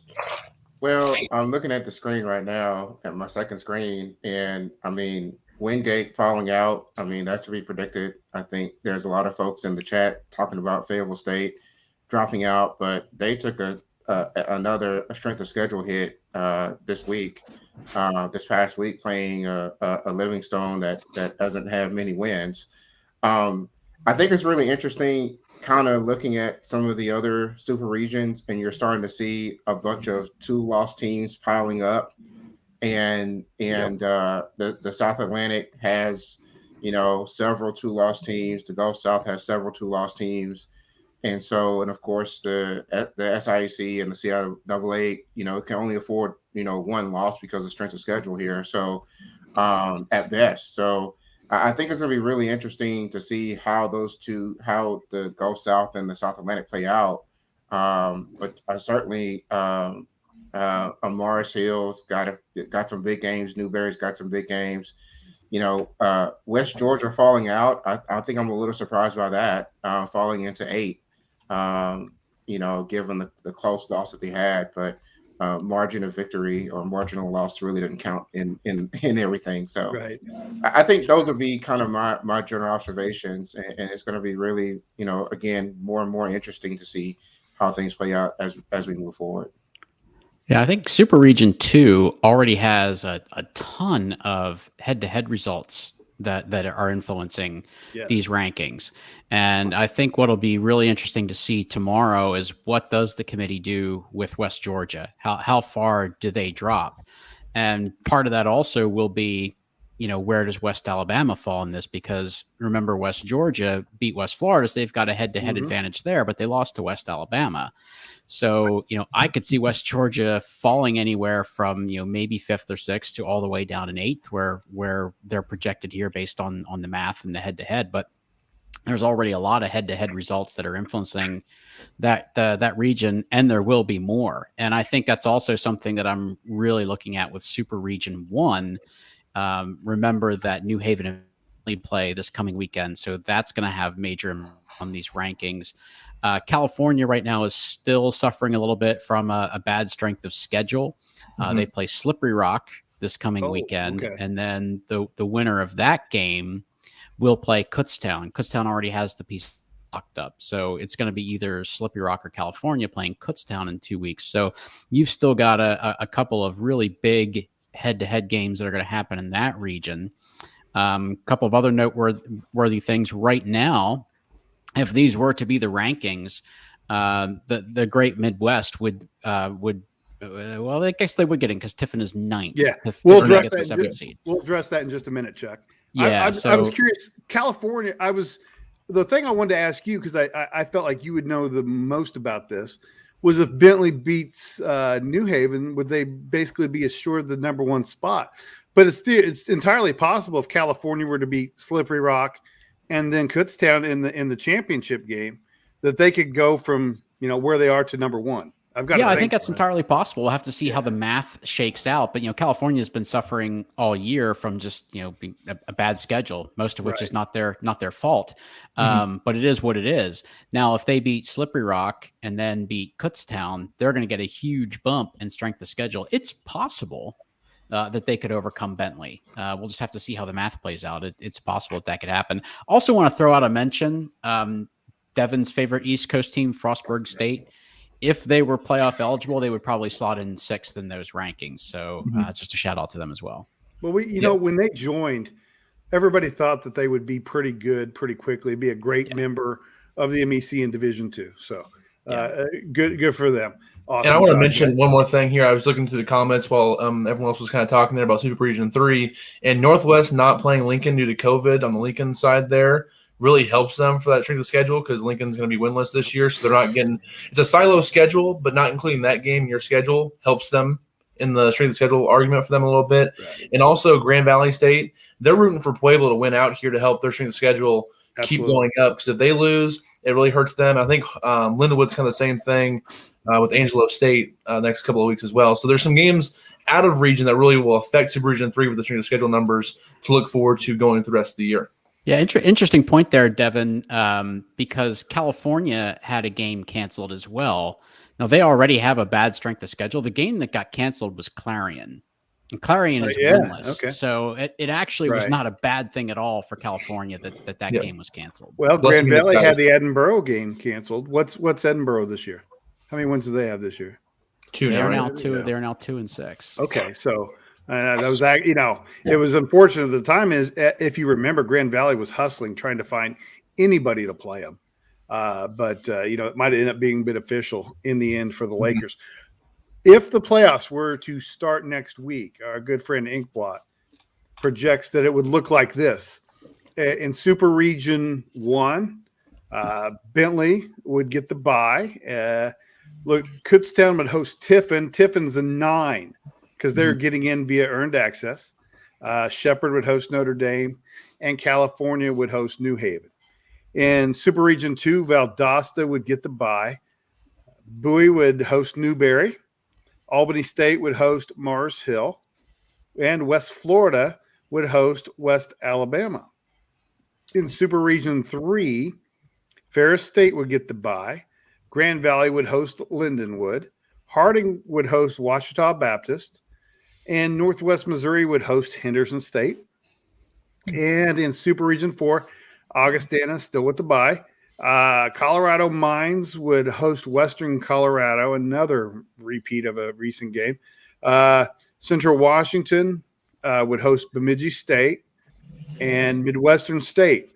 Well, I'm looking at the screen right now, at my second screen, and Wingate falling out, that's to be predicted. I think there's a lot of folks in the chat talking about Fayetteville State dropping out, but they took another strength of schedule hit this week. this past week playing a Livingstone that doesn't have many wins. I think it's really interesting kind of looking at some of the other super regions, and you're starting to see a bunch of 2-loss teams piling up. And the South Atlantic has, several 2-loss teams. The Gulf South has several 2-loss teams. And so, and of course, the SIAC and the CIAA, can only afford, one loss because of strength of schedule here. So at best. So I think it's going to be really interesting to see how the Gulf South and the South Atlantic play out. But certainly Morris Hill's got some big games. Newberry's got some big games. West Georgia falling out. I think I'm a little surprised by that, falling into 8. Given the close loss that they had, but margin of victory or marginal loss really didn't count in everything. So right. I think those would be kind of my general observations, and it's going to be really, again, more and more interesting to see how things play out as we move forward. Yeah, I think Super Region 2 already has a ton of head-to-head results that are influencing these rankings. And I think what'll be really interesting to see tomorrow is what does the committee do with West Georgia? How far do they drop? And part of that also will be, where does West Alabama fall in this? Because remember, West Georgia beat West Florida, so they've got a head-to-head advantage there, but they lost to West Alabama. So, I could see West Georgia falling anywhere from, maybe 5th or 6th to all the way down in 8th, where they're projected here based on the math and the head-to-head. But there's already a lot of head-to-head results that are influencing that region, and there will be more. And I think that's also something that I'm really looking at with Super Region 1. Remember that New Haven play this coming weekend, so that's going to have major on these rankings. California right now is still suffering a little bit from a bad strength of schedule. They play Slippery Rock this coming weekend, and then the winner of that game will play Kutztown. Kutztown already has the piece locked up, so it's going to be either Slippery Rock or California playing Kutztown in 2 weeks. So you've still got a couple of really big head-to-head games that are going to happen in that region. A couple of other noteworthy things right now. If these were to be the rankings, the Great Midwest would well, I guess they would get in because Tiffin is 9th. Yeah, we'll address that in just a minute, Chuck. Yeah, I was curious. California. The thing I wanted to ask you, because I felt like you would know the most about this, was if Bentley beats New Haven, would they basically be assured the number 1 spot? But it's entirely possible if California were to beat Slippery Rock and then Kutztown in the championship game, that they could go from where they are to number 1. I think that's entirely possible. We'll have to see how the math shakes out. But California has been suffering all year from just being a bad schedule, most of which is not their fault. But it is what it is. Now, if they beat Slippery Rock and then beat Kutztown, they're going to get a huge bump in strength of schedule. It's possible that they could overcome Bentley. We'll just have to see how the math plays out. It's possible that could happen. Also want to throw out a mention, Devin's favorite East Coast team, Frostburg State. If they were playoff eligible, they would probably slot in 6th in those rankings. So just a shout out to them as well. Well, when they joined, everybody thought that they would be pretty good pretty quickly, be a great member of the MEC in Division II. So good for them. Awesome. And I want to mention one more thing here. I was looking through the comments while everyone else was kind of talking there about Super Region 3. And Northwest not playing Lincoln due to COVID on the Lincoln side there really helps them for that strength of schedule, because Lincoln's going to be winless this year. So they're not getting – it's a silo schedule, but not including that game in your schedule helps them in the strength of schedule argument for them a little bit. Right. And also Grand Valley State, they're rooting for Pueblo to win out here to help their strength of schedule keep going up, because if they lose, it really hurts them. I think Lindenwood's kind of the same thing with Angelo State next couple of weeks as well. So there's some games out of region that really will affect Super Region 3 with the strength of schedule numbers to look forward to going through the rest of the year. Yeah, interesting point there, Devin, because California had a game canceled as well. Now, they already have a bad strength of schedule. The game that got canceled was Clarion. And Clarion is winless. Okay. So it actually was not a bad thing at all for California that game was canceled. Well, Grand Valley had the Edinburgh game canceled. What's Edinburgh this year? How many wins do they have this year? 2. They're now 2. They're now 2-6. Okay, so That was, it was unfortunate at the time. Is if you remember, Grand Valley was hustling, trying to find anybody to play them. But it might end up being beneficial in the end for the Lakers. If the playoffs were to start next week, our good friend Inkblot projects that it would look like this. In Super Region 1, Bentley would get the bye. Kutztown would host Tiffin. Tiffin's a 9 because they're getting in via earned access. Shepherd would host Notre Dame, and California would host New Haven. In Super Region 2, Valdosta would get the bye. Bowie would host Newberry. Albany State would host Mars Hill. And West Florida would host West Alabama. In Super Region 3, Ferris State would get the bye. Grand Valley would host Lindenwood. Harding would host Ouachita Baptist. And Northwest Missouri would host Henderson State. And in Super Region 4, Augustana still with the bye. Colorado Mines would host Western Colorado, another repeat of a recent game. Central Washington would host Bemidji State, and Midwestern State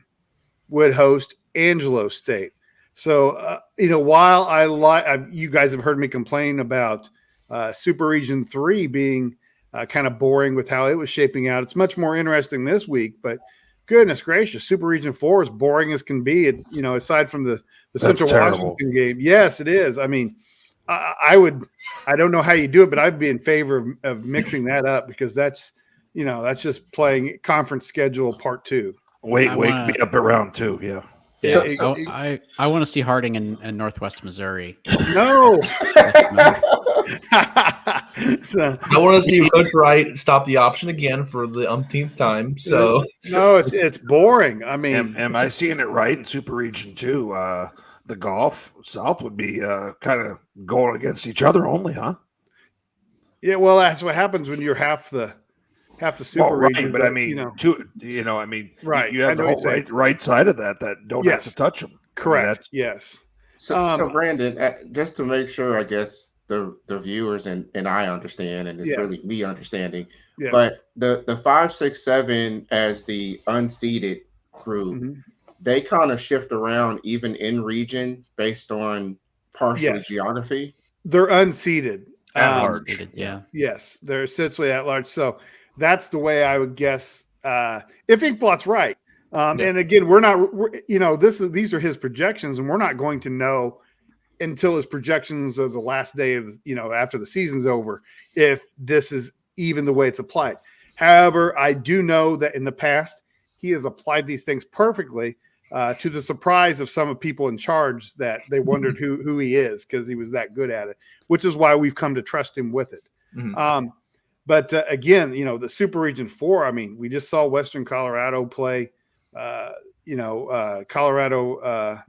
would host Angelo State. So, while you guys have heard me complain about Super Region 3 being kind of boring with how it was shaping out, it's much more interesting this week, but goodness gracious, Super Region 4 is boring as can be. Aside from the Central Washington game. Yes, it is. I mean, I don't know how you do it, but I'd be in favor of mixing that up because that's just playing conference schedule part 2. Wake me up at round 2. Yeah. Yeah. I want to see Harding and Northwest Missouri. No. I want to see Rich Wright stop the option again for the umpteenth time. So no, it's boring. I mean, am I seeing it right in Super Region 2? The Gulf South would be kind of going against each other only, huh? Yeah, well, that's what happens when you're half the Super region. But I mean, right? You have the whole right side of that don't have to touch them. Correct. Yes. So Brandon, just to make sure, I guess the viewers and I understand, and it's really me understanding. Yeah. But the 5, 6, 7 as the unseeded group, they kind of shift around even in region based on partially geography. They're unseeded. At large. Yeah. Yes, they're essentially at large. So that's the way I would guess. If Inkblot's right, and again, these are his projections, and we're not going to know until his projections of the last day of after the season's over if this is even the way it's applied. However, I do know that in the past he has applied these things perfectly, to the surprise of some of people in charge that they wondered who he is because he was that good at it, which is why we've come to trust him with it. But again, the Super Region 4, I mean, we just saw Western Colorado play, Colorado,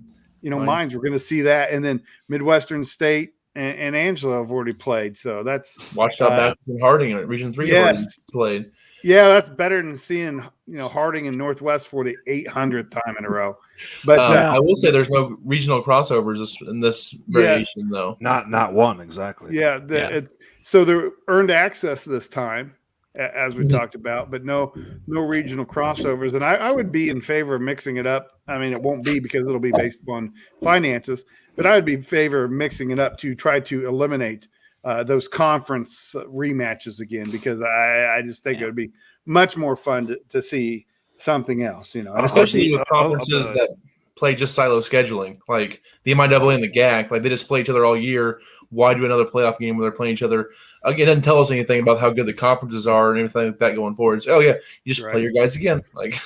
Mines. We're going to see that. And then Midwestern State and Angelo have already played. So that's Ouachita Baptist and Harding in Region 3 already played. Yeah, that's better than seeing, Harding and Northwest for the 800th time in a row. But I will say there's no regional crossovers in this variation, though. Not one, exactly. Yeah. So they're earned access this time, as we talked about, but no regional crossovers. And I would be in favor of mixing it up. I mean, it won't be because it'll be based upon finances, but I would be in favor of mixing it up to try to eliminate those conference rematches again, because I just think it would be much more fun to see something else, especially with conferences that play just silo scheduling, like the MIAA and the GAC, like they just play each other all year. Why do another playoff game where they're playing each other? Again, it doesn't tell us anything about how good the conferences are and everything like that going forward. So, you just play your guys again. Like,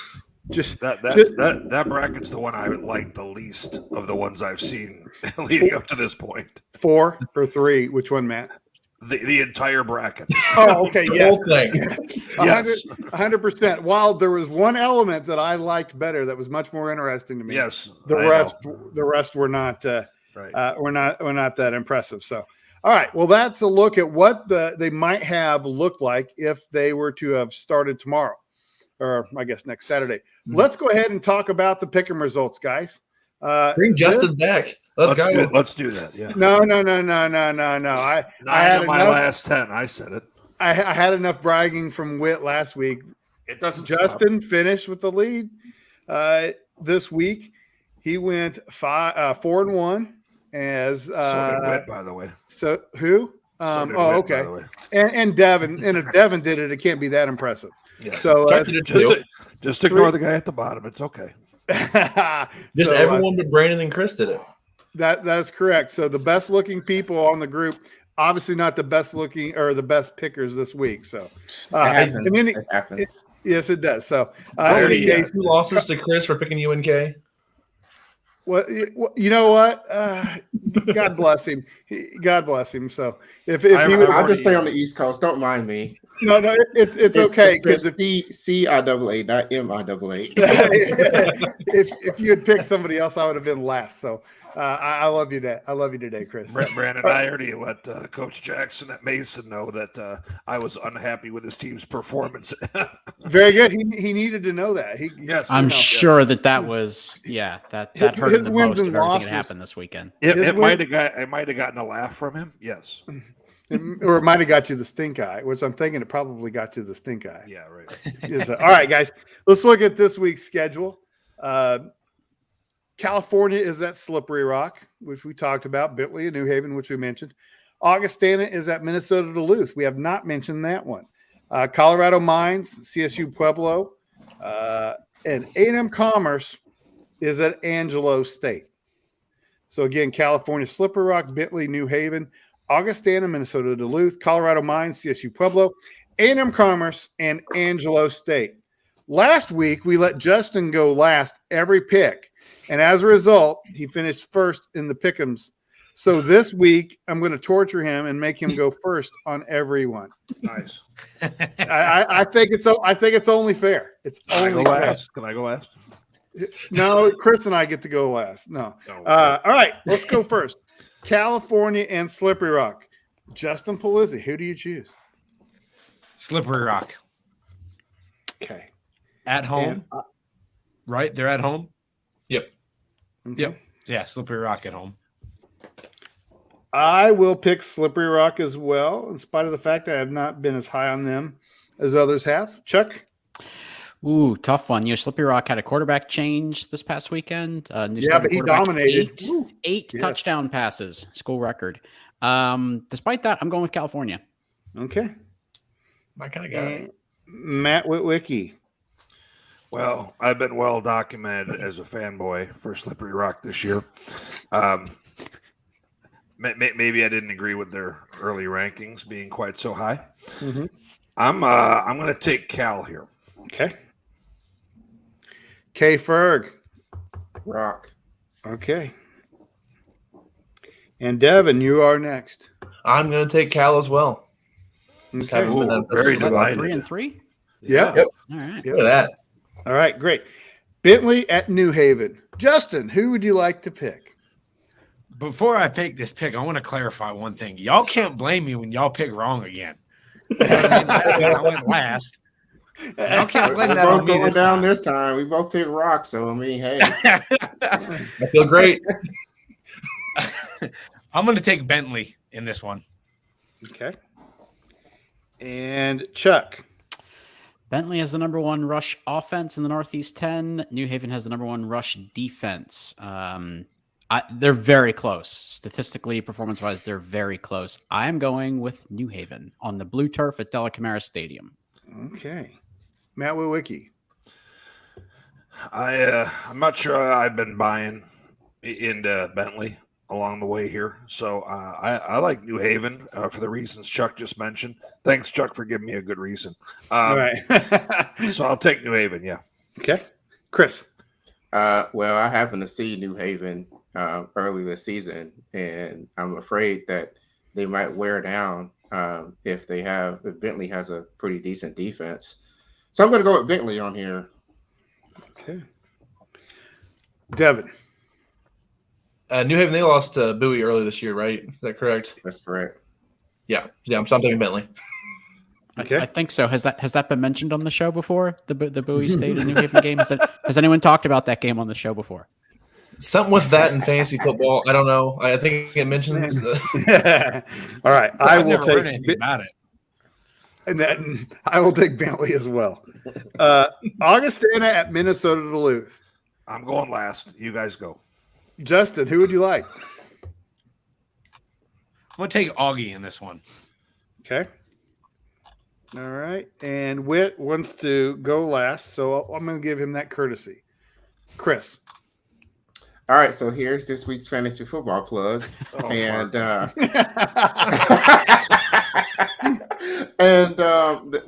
just that bracket's the one I would like the least of the ones I've seen leading up to this point. 4 or 3? Which one, Matt? The entire bracket. Oh, okay. The yes. whole thing. Yes. 100%. While there was one element that I liked better that was much more interesting to me. Yes. The rest were not we're not that impressive. So, all right. Well, that's a look at what they might have looked like if they were to have started tomorrow, or I guess next Saturday. Let's go ahead and talk about the pick'em results, guys. Bring Justin back. Let's go. Let's do that. Yeah. No. I had my last 10. I said it. I had enough bragging from Whit last week. It doesn't Justin finished with the lead this week. He went 4-1 as so did Whit, by the way. So who? So did Whit, okay. by the way. And Devin, and if Devin did it, it can't be that impressive. Yeah. So just ignore the guy at the bottom. It's okay. Just everyone but Brandon and Chris did it. That is correct. So the best looking people on the group, obviously not the best looking or the best pickers this week. So It happens. Yes, it does. So Two losses to Chris for picking UNK. Well, you know what? God bless him. God bless him. So if he would, I'll just stay on the East Coast. Don't mind me. No, it's okay because CIAA, not MIAA. if you had picked somebody else, I would have been last. So I love you today. I love you today, Chris. Brandon, I already let Coach Jackson at Mason know that I was unhappy with his team's performance. Very good. He needed to know that. I'm sure that was that hurt him the most of everything that happened this weekend. It might have gotten a laugh from him. Yes. Or it might have got you the stink eye, which I'm thinking it probably got you the stink eye. Yeah, right. All right, guys, let's look at this week's schedule. California is at Slippery Rock, which we talked about. Bentley and New Haven, which we mentioned. Augustana is at Minnesota Duluth. We have not mentioned that one. Colorado Mines, CSU Pueblo, and A&M Commerce is at Angelo State. So again, California, Slippery Rock, Bentley, New Haven, Augustana, Minnesota Duluth, Colorado Mines, CSU Pueblo, A&M Commerce, and Angelo State. Last week, we let Justin go last every pick, and as a result, he finished first in the pick'ems. So this week, I'm going to torture him and make him go first on every one. Nice. I think it's only fair. It's only fair. Last. Can I go last? No, Chris and I get to go last. No. All right, let's go first. California and Slippery Rock. Justin Palizzi, who do you choose? Slippery Rock. Okay. At home, right? They're at home? Yep. Okay. Yep. Yeah, Slippery Rock at home. I will pick Slippery Rock as well, in spite of the fact I have not been as high on them as others have. Chuck? Ooh, tough one. Slippery Rock had a quarterback change this past weekend. But he dominated. Eight touchdown passes, school record. Despite that, I'm going with California. Okay. My kind of guy. Matt Witwicky. Well, I've been well documented as a fanboy for Slippery Rock this year. Maybe I didn't agree with their early rankings being quite so high. Mm-hmm. I'm going to take Cal here. Okay. K. Ferg. Rock. Okay. And Devin, you are next. I'm going to take Cal as well. Okay. Ooh, very delighted. 3-3. Yeah. Yep. All right. Look at that. All right, great. Bentley at New Haven. Justin, who would you like to pick? Before I pick this pick, I want to clarify one thing. Y'all can't blame me when y'all pick wrong again. I went last. Y'all can't blame that on me going this down time. this time. We both picked Rock, so I mean, hey. I feel great. I'm going to take Bentley in this one. Okay. And Chuck. Bentley has the number one rush offense in the Northeast 10. New Haven has the number one rush defense. They're very close. Statistically, performance-wise, they're very close. I am going with New Haven on the blue turf at Della Camara Stadium. Okay. Matt Witwicky. I'm not sure I've been buying into Bentley along the way here. So I like New Haven for the reasons Chuck just mentioned. Thanks, Chuck, for giving me a good reason. All right. So I'll take New Haven, yeah. Okay. Chris. Well, I happen to see New Haven early this season, and I'm afraid that they might wear down if Bentley has a pretty decent defense. So I'm going to go with Bentley on here. Okay. Devin. New Haven, they lost to Bowie early this year, right? Is that correct? That's correct. Yeah. I'm taking Bentley. Okay. I think so. Has that been mentioned on the show before? The Bowie State and New Haven game? Has anyone talked about that game on the show before? Something with that in fantasy football. I don't know. I think it mentions. All right. I will never heard take anything about it. And then I will take Bentley as well. Augustana at Minnesota Duluth. I'm going last. You guys go. Justin, who would you like? I'm going to take Augie in this one. Okay. All right. And Whit wants to go last, so I'm going to give him that courtesy. Chris. All right, so here's this week's fantasy football plug. And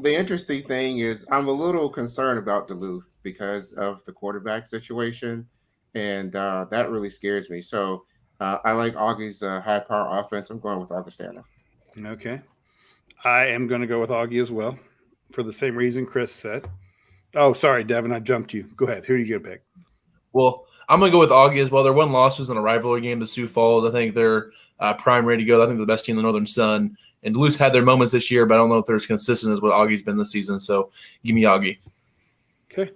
the interesting thing is I'm a little concerned about Duluth because of the quarterback situation, and that really scares me. So I like Augie's high-power offense. I'm going with Augustana. Okay. I am going to go with Augie as well for the same reason Chris said. Oh, sorry, Devin, I jumped you. Go ahead. Who are you going to pick? Well, I'm going to go with Augie as well. Their one loss was in a rivalry game to Sioux Falls. I think they're prime ready to go. I think they're the best team in the Northern Sun. And Duluth had their moments this year, but I don't know if they're as consistent as what Augie's been this season. So give me Augie. Okay.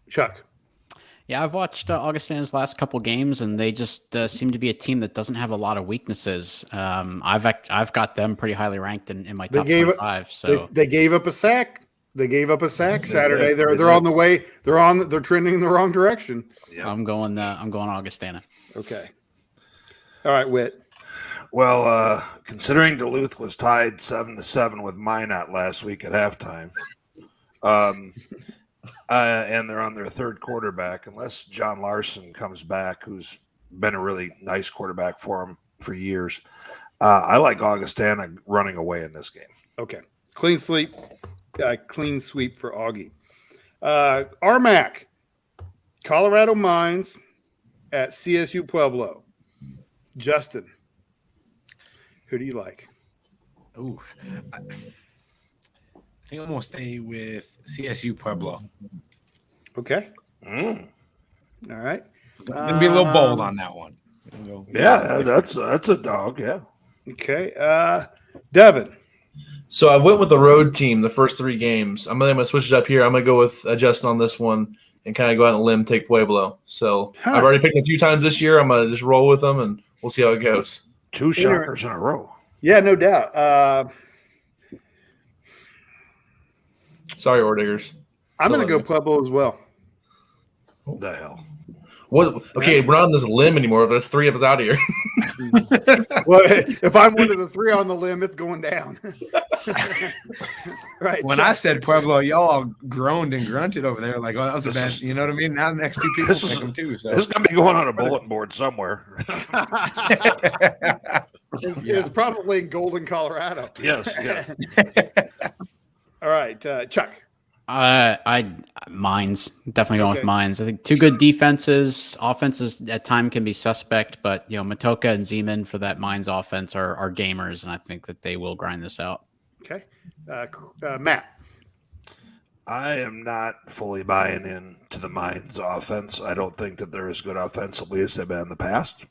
Chuck. Yeah, I've watched Augustana's last couple games, and they just seem to be a team that doesn't have a lot of weaknesses. I've got them pretty highly ranked in my top 25. So they gave up a sack. They gave up a sack Saturday. They're on the way. They're trending in the wrong direction. Yep. I'm going Augustana. Okay. All right, Whit. Well, considering Duluth was tied 7-7 with Minot last week at halftime, and they're on their third quarterback, unless John Larson comes back, who's been a really nice quarterback for him for years, I like Augustana running away in this game. Okay. Clean sweep for Augie. RMAC, Colorado Mines at CSU Pueblo. Justin, who do you like? Ooh, I think I'm going to stay with CSU Pueblo. Okay. All right. I'm going to be a little bold on that one. Yeah, that's a dog, yeah. Okay. Devin. So I went with the road team the first three games. I'm going to switch it up here. I'm going to go with Justin on this one and kind of go out on a limb, take Pueblo. So I've already picked a few times this year. I'm going to just roll with them, and we'll see how it goes. Two shockers in a row. Yeah, no doubt. Sorry, Ordiggers. I'm going to go Pueblo as well. What the hell? What? Okay, we're not on this limb anymore. There's three of us out here. Well, if I'm one of the three on the limb, it's going down. Right. When I said Pueblo, y'all all groaned and grunted over there like, "Oh, that was a bad." You know what I mean? Now the next two people pick them too. So This is going to be going on a bulletin board somewhere. It's probably in Golden, Colorado. Yes. All right, Chuck. Mines, definitely going with Mines. I think two good defenses. Offenses at time can be suspect, but Matoka and Zeman for that Mines offense are gamers, and I think that they will grind this out. Okay, Matt. I am not fully buying in to the Mines offense. I don't think that they're as good offensively as they've been in the past.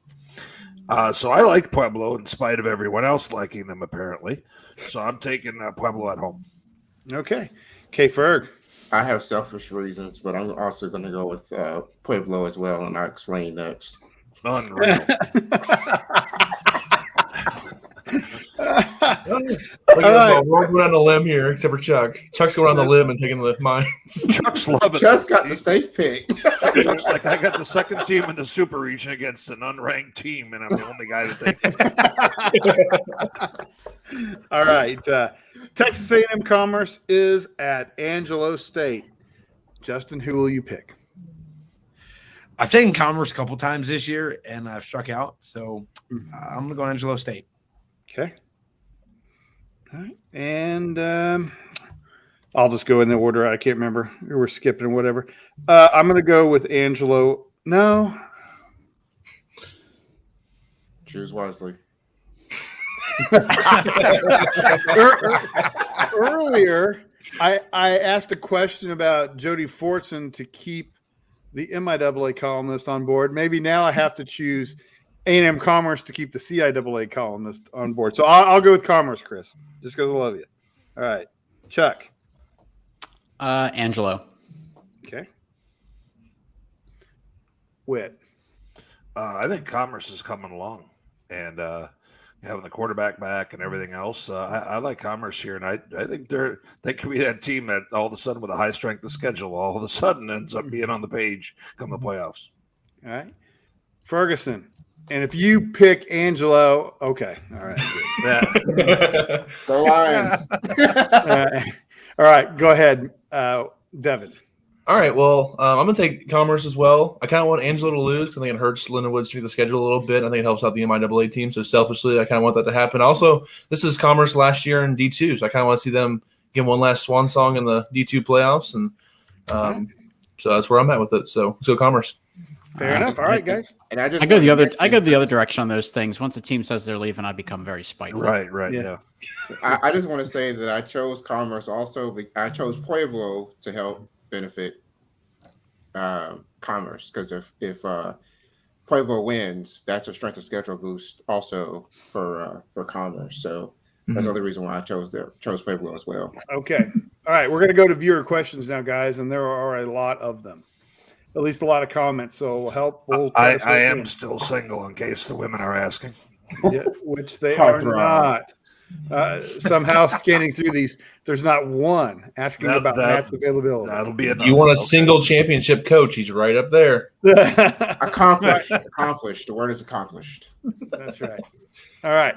So I like Pueblo in spite of everyone else liking them, apparently. So I'm taking Pueblo at home. Okay. K. Ferg. I have selfish reasons, but I'm also going to go with Pueblo as well, and I'll explain next. Unreal. We're going on the limb here, except for Chuck. Chuck's going on the limb and taking the Mines. Chuck's loving Chuck's got the safe pick. Chuck's like, I got the second team in the Super Region against an unranked team, and I'm the only guy to take it. All right. Texas A&M Commerce is at Angelo State. Justin, who will you pick? I've taken Commerce a couple times this year, and I've struck out. So I'm going to go Angelo State. Okay. All right. And I'll just go in the order. I can't remember. We're skipping or whatever. I'm going to go with Angelo. No. Choose wisely. Earlier, I asked a question about Jody Fortson to keep the MIAA columnist on board. Maybe now I have to choose A&M Commerce to keep the CIAA columnist on board. So I'll go with Commerce, Chris, just because I love you. All right. Chuck. Angelo. Okay. Whit. I think Commerce is coming along. And having the quarterback back and everything else. I like Commerce here, and I think they could be that team that all of a sudden with a high strength of schedule all of a sudden ends up being on the page come the playoffs. All right. Ferguson. And if you pick Angelo, okay. All right. The Lions. All right. Go ahead, Devin. All right, well, I'm going to take Commerce as well. I kind of want Angelo to lose because I think it hurts Lindenwood's through the schedule a little bit. I think it helps out the MIAA team. So selfishly, I kind of want that to happen. Also, this is Commerce last year in D2, so I kind of want to see them get one last swan song in the D2 playoffs. And so that's where I'm at with it. So let's go Commerce. Fair enough. All right, guys. And I go the other direction on those things. Once a team says they're leaving, I become very spiteful. Right. Yeah. I just want to say that I chose Commerce also. I chose Pueblo to help benefit Commerce because if Pueblo wins, that's a strength of schedule boost also for Commerce. So that's the other reason why I chose Pueblo as well. Okay. All right. We're going to go to viewer questions now, guys, and there are a lot of them. At least a lot of comments. So we'll help. I am still single in case the women are asking. Yeah, which they are not. Somehow scanning through these, there's not one asking about Matt's availability. That'll be enough. You want a single championship coach? He's right up there. Accomplished. The word is accomplished. That's right. All right.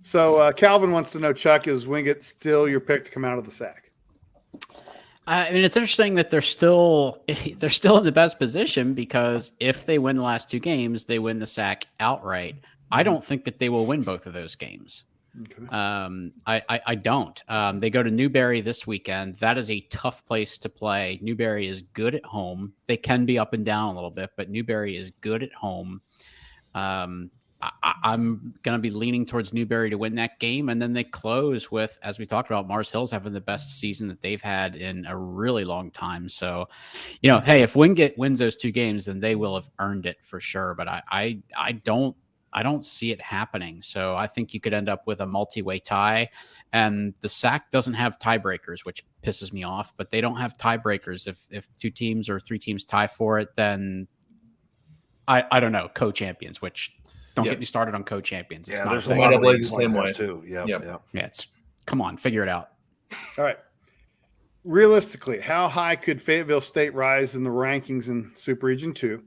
So Calvin wants to know, Chuck, is Wingate still your pick to come out of the SAC? I mean, it's interesting that they're still in the best position because if they win the last two games, they win the SAC outright. I don't think that they will win both of those games. Okay. I don't. They go to Newberry this weekend. That is a tough place to play. Newberry is good at home. They can be up and down a little bit, but Newberry is good at home. I'm going to be leaning towards Newberry to win that game. And then they close with, as we talked about, Mars Hill's having the best season that they've had in a really long time. So, hey, if Wingate wins those two games, then they will have earned it for sure. But I don't see it happening. So I think you could end up with a multi-way tie. And the SAC doesn't have tiebreakers, which pisses me off. But they don't have tiebreakers. If two teams or three teams tie for it, then I don't know, co-champions, which don't get me started on co-champions. It's not there's a lot of leagues like that too. Yeah, come on, figure it out. All right. Realistically, how high could Fayetteville State rise in the rankings in Super Region 2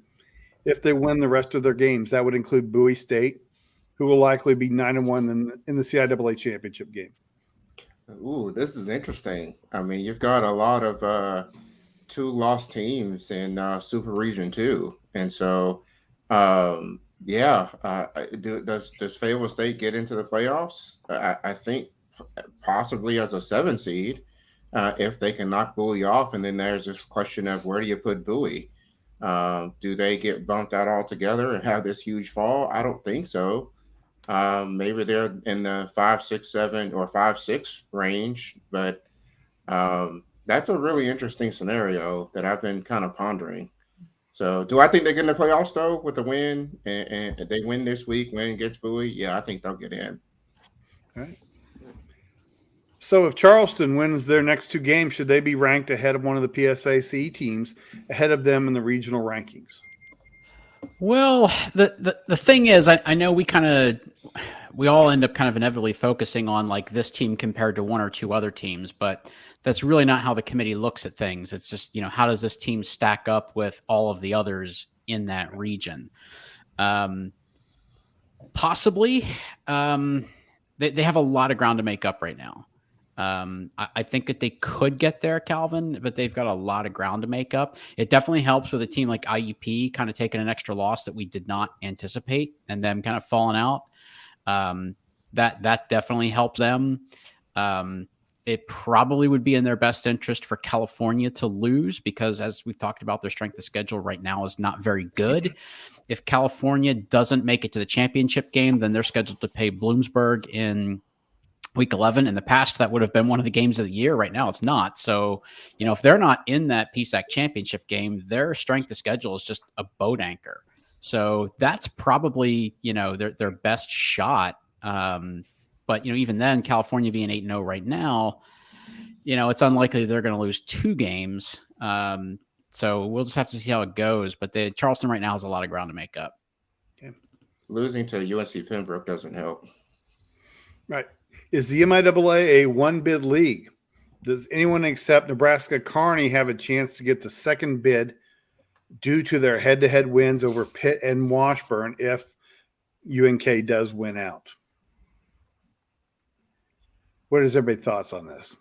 if they win the rest of their games? That would include Bowie State, who will likely be 9-1 in the CIAA championship game. Ooh, this is interesting. I mean, you've got a lot of two lost teams in Super Region 2. And so, does Fayetteville State get into the playoffs? I think possibly as a 7 seed if they can knock Bowie off. And then there's this question of where do you put Bowie? Do they get bumped out altogether and have this huge fall? I don't think so. Maybe they're in the 5, 6, 7 or 5, 6 range, but that's a really interesting scenario that I've been kind of pondering. So do I think they get in the playoffs though with the win and they win this week, win against Bowie? Yeah, I think they'll get in. All right. So if Charleston wins their next two games, should they be ranked ahead of one of the PSAC teams, ahead of them in the regional rankings? Well, the thing is, I know we all end up kind of inevitably focusing on like this team compared to one or two other teams, but that's really not how the committee looks at things. It's just, how does this team stack up with all of the others in that region? Possibly. They have a lot of ground to make up right now. I think that they could get there, Calvin, but they've got a lot of ground to make up. It definitely helps with a team like IUP kind of taking an extra loss that we did not anticipate and them kind of falling out. That definitely helps them. It probably would be in their best interest for California to lose because, as we've talked about, their strength of schedule right now is not very good. If California doesn't make it to the championship game, then they're scheduled to play Bloomsburg in Week 11. In the past, that would have been one of the games of the year. Right now, it's not. So, if they're not in that PSAC championship game, their strength of schedule is just a boat anchor. So that's probably, their best shot. But, even then, California being 8-0 right now, it's unlikely they're going to lose two games. So we'll just have to see how it goes. But Charleston right now has a lot of ground to make up. Okay. Losing to UNC Pembroke doesn't help. Right. Is the MIAA a one-bid league? Does anyone except Nebraska-Kearney have a chance to get the second bid due to their head-to-head wins over Pitt and Washburn if UNK does win out? What is everybody's thoughts on this?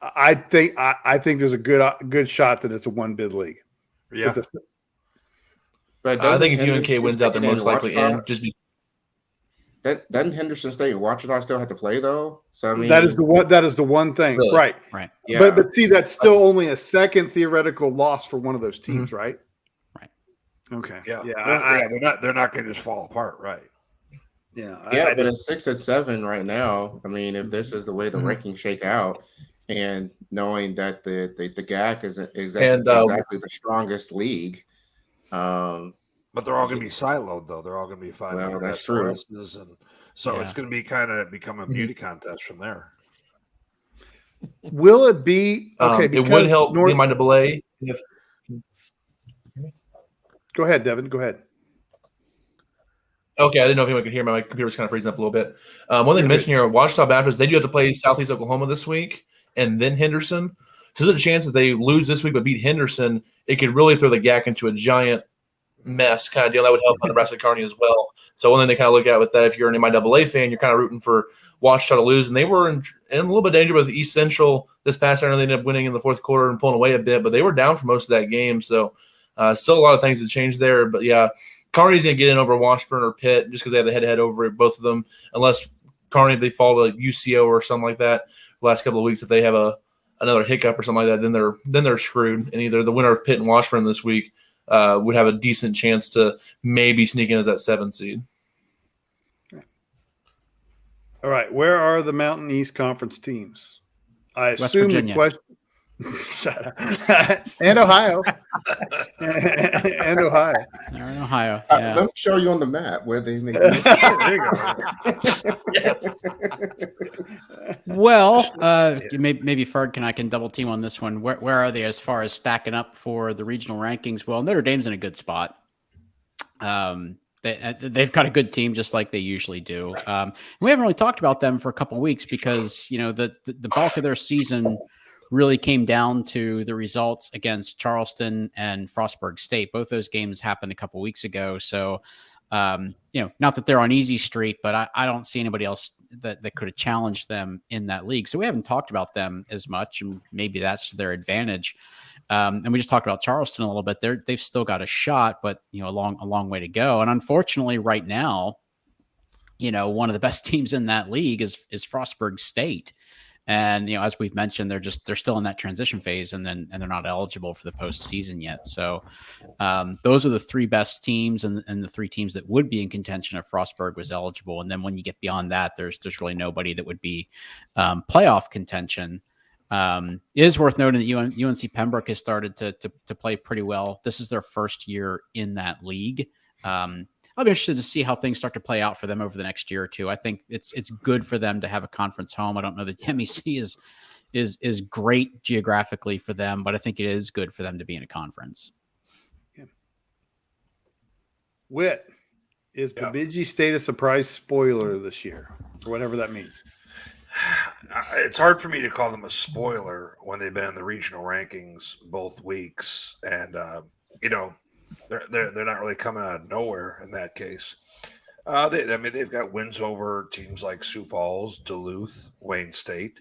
I think there's a good shot that it's a one-bid league. Yeah. But I think if Henderson UNK wins out, they're State most likely Ouachita- in. Just be doesn't Henderson State and Ouachita still have to play though? So I mean, That is the one thing, Really? right? Right. yeah. But see, that's still only a second theoretical loss for one of those teams, right? Right. Okay. Yeah. Yeah. They're not going to just fall apart, right? But it's 6 and 7 right now. I mean, if this is the way the rankings shake out, and knowing that the GAC is exactly the strongest league, But they're all going to be siloed, though. They're all going to be 500 that's true. SOSs, and so it's going to be become a beauty contest from there. Will it be okay? it would help the MIAA if Go ahead, Devin. Go ahead. Okay, I didn't know if anyone could hear me. My computer was kind of freezing up a little bit. One thing to mention here, Ouachita Baptist, they do have to play Southeast Oklahoma this week and then Henderson. So there's a chance that they lose this week but beat Henderson. It could really throw the GAC into a giant mess kind of deal. That would help on Nebraska-Kearney as well. So one thing they kind of look at with that, if you're an MIAA fan, you're kind of rooting for Ouachita to lose. And they were in a little bit of danger with East Central this past Saturday. They ended up winning in the fourth quarter and pulling away a bit, but they were down for most of that game. So still a lot of things to change there. But, yeah, Kearney's going to get in over Washburn or Pitt just because they have the head-to-head over both of them, unless Kearney, they fall to UCO or something like that the last couple of weeks. If they have another hiccup or something like that, then they're screwed. And either the winner of Pitt and Washburn this week would have a decent chance to maybe sneak in as that 7th seed. All right. Where are the Mountain East Conference teams? I West assume Virginia. the question. Shut up. And Ohio. And Ohio. They're in Ohio. Let me show you on the map where they make. There you go. Yes. Well, maybe Ferg I can double team on this one. Where are they as far as stacking up for the regional rankings? Well, Notre Dame's in a good spot. They've got a good team, just like they usually do. We haven't really talked about them for a couple of weeks because the bulk of their season really came down to the results against Charleston and Frostburg State. Both those games happened a couple of weeks ago. So, not that they're on easy street, but I don't see anybody else that could have challenged them in that league. So we haven't talked about them as much, and maybe that's to their advantage. And we just talked about Charleston a little bit. They've still got a shot, but a long way to go. And unfortunately, right now, one of the best teams in that league is Frostburg State. And as we've mentioned, they're still in that transition phase, and they're not eligible for the postseason yet. So those are the three best teams, and the three teams that would be in contention if Frostburg was eligible. And then when you get beyond that, there's really nobody that would be playoff contention. It is worth noting that UNC Pembroke has started to play pretty well. This is their first year in that league. I'll be interested to see how things start to play out for them over the next year or two. I think it's good for them to have a conference home. I don't know that the MEC is great geographically for them, but I think it is good for them to be in a conference. Yeah. Whit, is Bemidji State a surprise spoiler this year, or whatever that means? It's hard for me to call them a spoiler when they've been in the regional rankings both weeks, and they're not really coming out of nowhere in that case. They've got wins over teams like Sioux Falls, Duluth, Wayne State.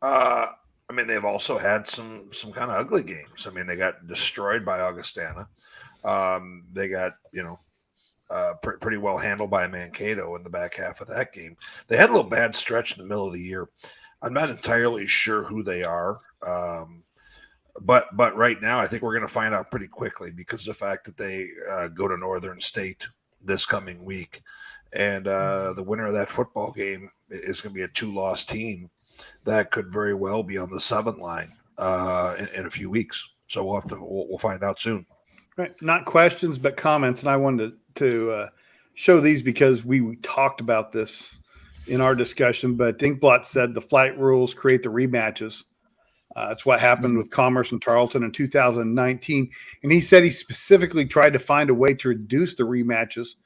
They've also had some kind of ugly games. They got destroyed by Augustana. They got pretty well handled by Mankato in the back half of that game. They had a little bad stretch in the middle of the year. I'm not entirely sure who they are. But right now, I think we're going to find out pretty quickly because of the fact that they go to Northern State this coming week. And the winner of that football game is going to be a 2-loss team that could very well be on the 7 line in a few weeks. So we'll find out soon. Right. Not questions, but comments. And I wanted to show these because we talked about this in our discussion. But Dinkblot said the flight rules create the rematches. That's what happened with Commerce and Tarleton in 2019. And he said he specifically tried to find a way to reduce the rematches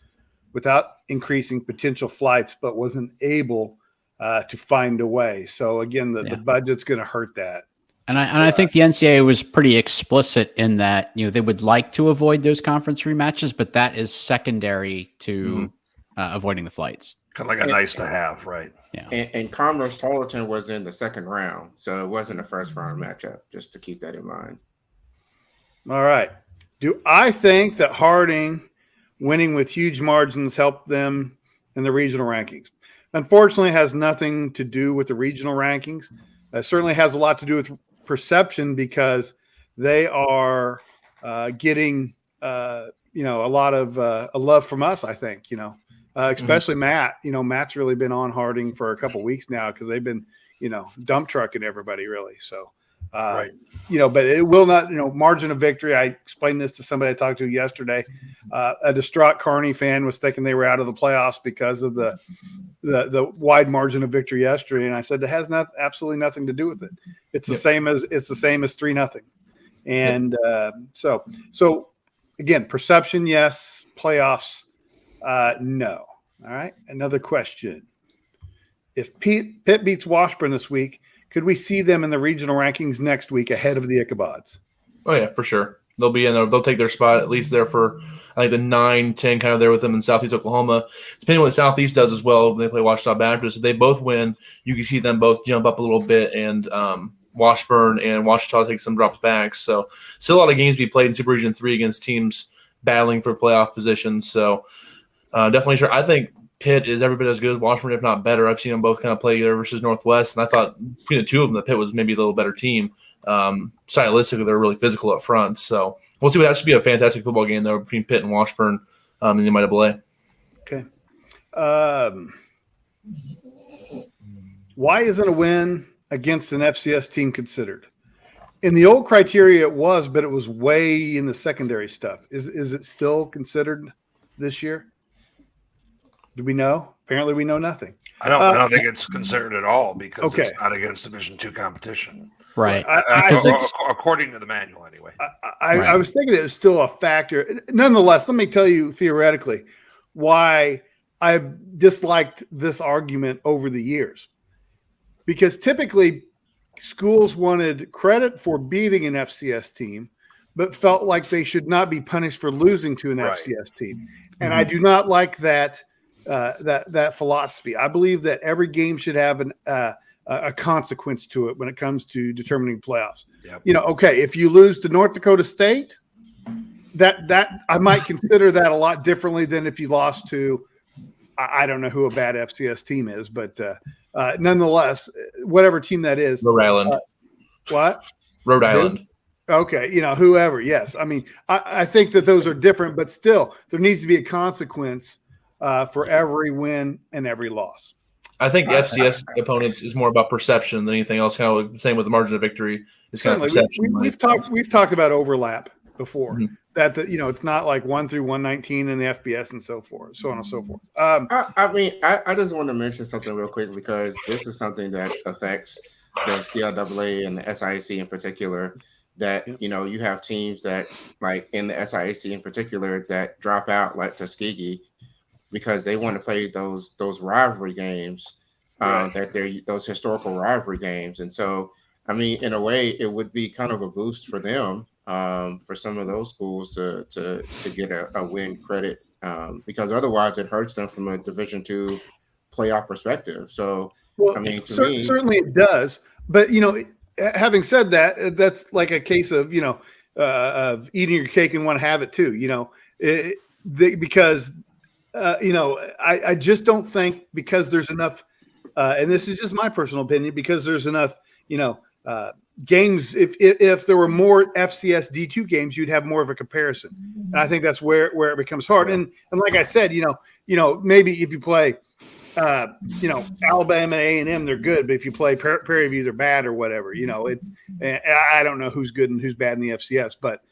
without increasing potential flights, but wasn't able to find a way. So again, the budget's going to hurt that. And I think the NCAA was pretty explicit in that, they would like to avoid those conference rematches, but that is secondary to avoiding the flights. Kind of like a nice to have, right? Yeah. And Commerce Tarleton was in the second round, so it wasn't a first round matchup, just to keep that in mind. All right. Do I think that Harding winning with huge margins helped them in the regional rankings? Unfortunately, it has nothing to do with the regional rankings. It certainly has a lot to do with perception because they are getting a lot of love from us, I think, especially Matt. Matt's really been on Harding for a couple weeks now because they've been dump trucking everybody really. So right. But it will not, margin of victory. I explained this to somebody I talked to yesterday. A distraught Kearney fan was thinking they were out of the playoffs because of the wide margin of victory yesterday. And I said, it has absolutely nothing to do with it. It's the same as 3-0. And so again, perception, yes. Playoffs, no. All right. Another question. If Pitt beats Washburn this week, could we see them in the regional rankings next week ahead of the Ichabods? Oh, yeah, for sure. They'll be in there. They'll take their spot at least there for, I think, the 9-10 kind of there with them in Southeast Oklahoma. Depending on what Southeast does as well, when they play Ouachita Baptist. If they both win, you can see them both jump up a little bit, and Washburn and Ouachita take some drops back. So still a lot of games to be played in Super Region 3 against teams battling for playoff positions. So definitely sure. I think Pitt is every bit as good as Washburn, if not better. I've seen them both kind of play there versus Northwest, and I thought between the two of them, the Pitt was maybe a little better team. Stylistically, they're really physical up front. So we'll see. That should be a fantastic football game, though, between Pitt and Washburn in the MIAA. Okay. Why isn't a win against an FCS team considered? In the old criteria, it was, but it was way in the secondary stuff. Is it still considered this year? Do we know? Apparently, we know nothing. I don't think it's considered at all because it's not against Division II competition. Right. According to the manual, anyway. I was thinking it was still a factor. Nonetheless, let me tell you theoretically why I've disliked this argument over the years. Because typically, schools wanted credit for beating an FCS team, but felt like they should not be punished for losing to an FCS team. And I do not like that philosophy. I believe that every game should have a consequence to it when it comes to determining playoffs. Yep. Okay, if you lose to North Dakota State, that I might consider that a lot differently than if you lost to I don't know who a bad FCS team is, but nonetheless, whatever team that is. Rhode Island. What? Rhode Island. Okay, whoever. Yes, I mean, I think that those are different, but still, there needs to be a consequence for every win and every loss. I think FCS opponents is more about perception than anything else. Kind of the same with the margin of victory. It's kind of perception. We've talked about overlap before. Mm-hmm. That it's not like 1 through 119 in the FBS and so forth, so on and so forth. I just want to mention something real quick because this is something that affects the CLAA and the SIAC in particular. That you have teams that like in the SIAC in particular that drop out like Tuskegee because they want to play those rivalry games, that they're those historical rivalry games. And so, I mean, in a way, it would be kind of a boost for them, for some of those schools to get a win credit, because otherwise it hurts them from a Division II playoff perspective. So, I mean, certainly it does. But, having said that, that's like a case of, of eating your cake and want to have it too, because I just don't think because there's enough, and this is just my personal opinion, because there's enough, games. If there were more FCS D2 games, you'd have more of a comparison. And I think that's where it becomes hard. And like I said, maybe if you play, Alabama and A&M, they're good, but if you play Prairie View, they're bad or whatever. I don't know who's good and who's bad in the FCS, but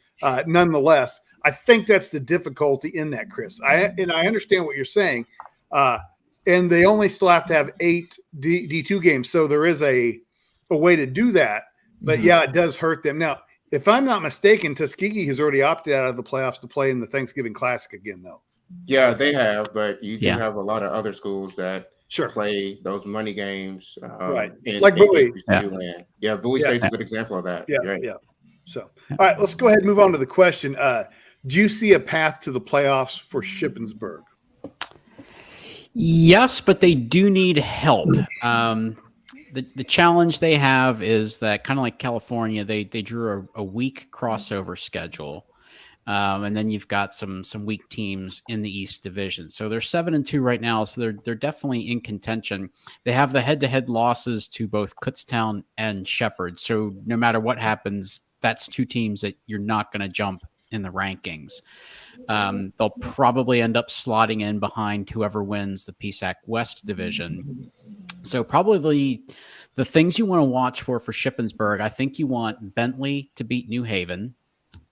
nonetheless, I think that's the difficulty in that, Chris. I understand what you're saying, and they only still have to have 8 D2 games, so there is a way to do that. But it does hurt them. Now, if I'm not mistaken, Tuskegee has already opted out of the playoffs to play in the Thanksgiving Classic again, though. Yeah, they have, but you do Yeah. have a lot of other schools that Sure. play those money games Right. in, Like in Bowie. HBCU land. Yeah, Bowie Yeah. State's a good example of that. Yeah. Right. Yeah. So, all right, let's go ahead and move on to the question. Do you see a path to the playoffs for Shippensburg? Yes, but they do need help. The challenge they have is that, kind of like California, they drew a weak crossover schedule. And then you've got some weak teams in the East Division. So they're 7-2 right now. So they're definitely in contention. They have the head-to-head losses to both Kutztown and Shepherd. So no matter what happens, that's two teams that you're not going to jump in the rankings. They'll probably end up slotting in behind whoever wins the PSAC West Division. So probably the things you want to watch for Shippensburg, I think you want Bentley to beat New Haven.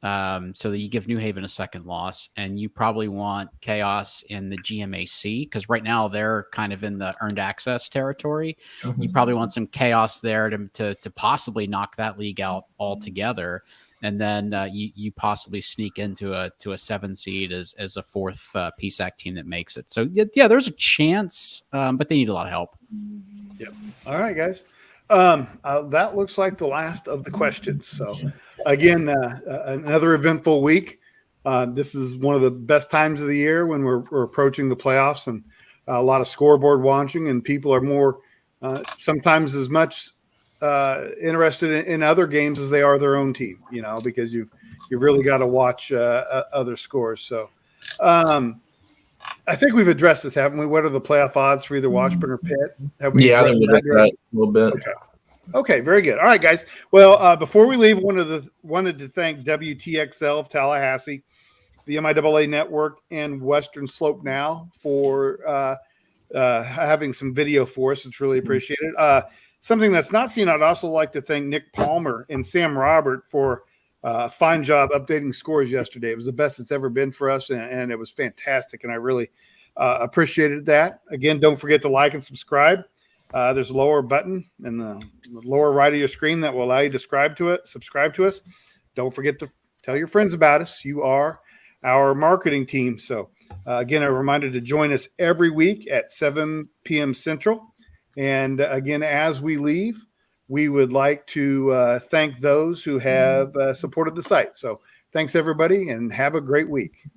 So that you give New Haven a second loss, and you probably want chaos in the GMAC because right now they're kind of in the earned access territory. Mhm. You probably want some chaos there to possibly knock that league out altogether, and then you possibly sneak into a 7 seed as a fourth PSAC team that makes it. So yeah, there's a chance, but they need a lot of help. Yep. All right, guys. That looks like the last of the questions. So, again, another eventful week. This is one of the best times of the year when we're approaching the playoffs, and a lot of scoreboard watching, and people are more sometimes as much interested in other games as they are their own team. Because you've really got to watch other scores. So. I think we've addressed this, haven't we? What are the playoff odds for either Washburn or Pitt? I think we did that a little bit. Okay, very good. All right, guys. Well, before we leave, wanted to thank WTXL of Tallahassee, the MIAA Network, and Western Slope Now for having some video for us. It's really appreciated. Something that's not seen, I'd also like to thank Nick Palmer and Sam Robert for fine job updating scores yesterday. It was the best it's ever been for us, and it was fantastic, and I really appreciated that. Again, don't forget to like and subscribe. There's a lower button in the lower right of your screen that will allow you to subscribe to us. Don't forget to tell your friends about us. You are our marketing team. So, again, a reminder to join us every week at 7 p.m. Central. And, again, as we leave, we would like to thank those who have supported the site. So thanks, everybody, and have a great week.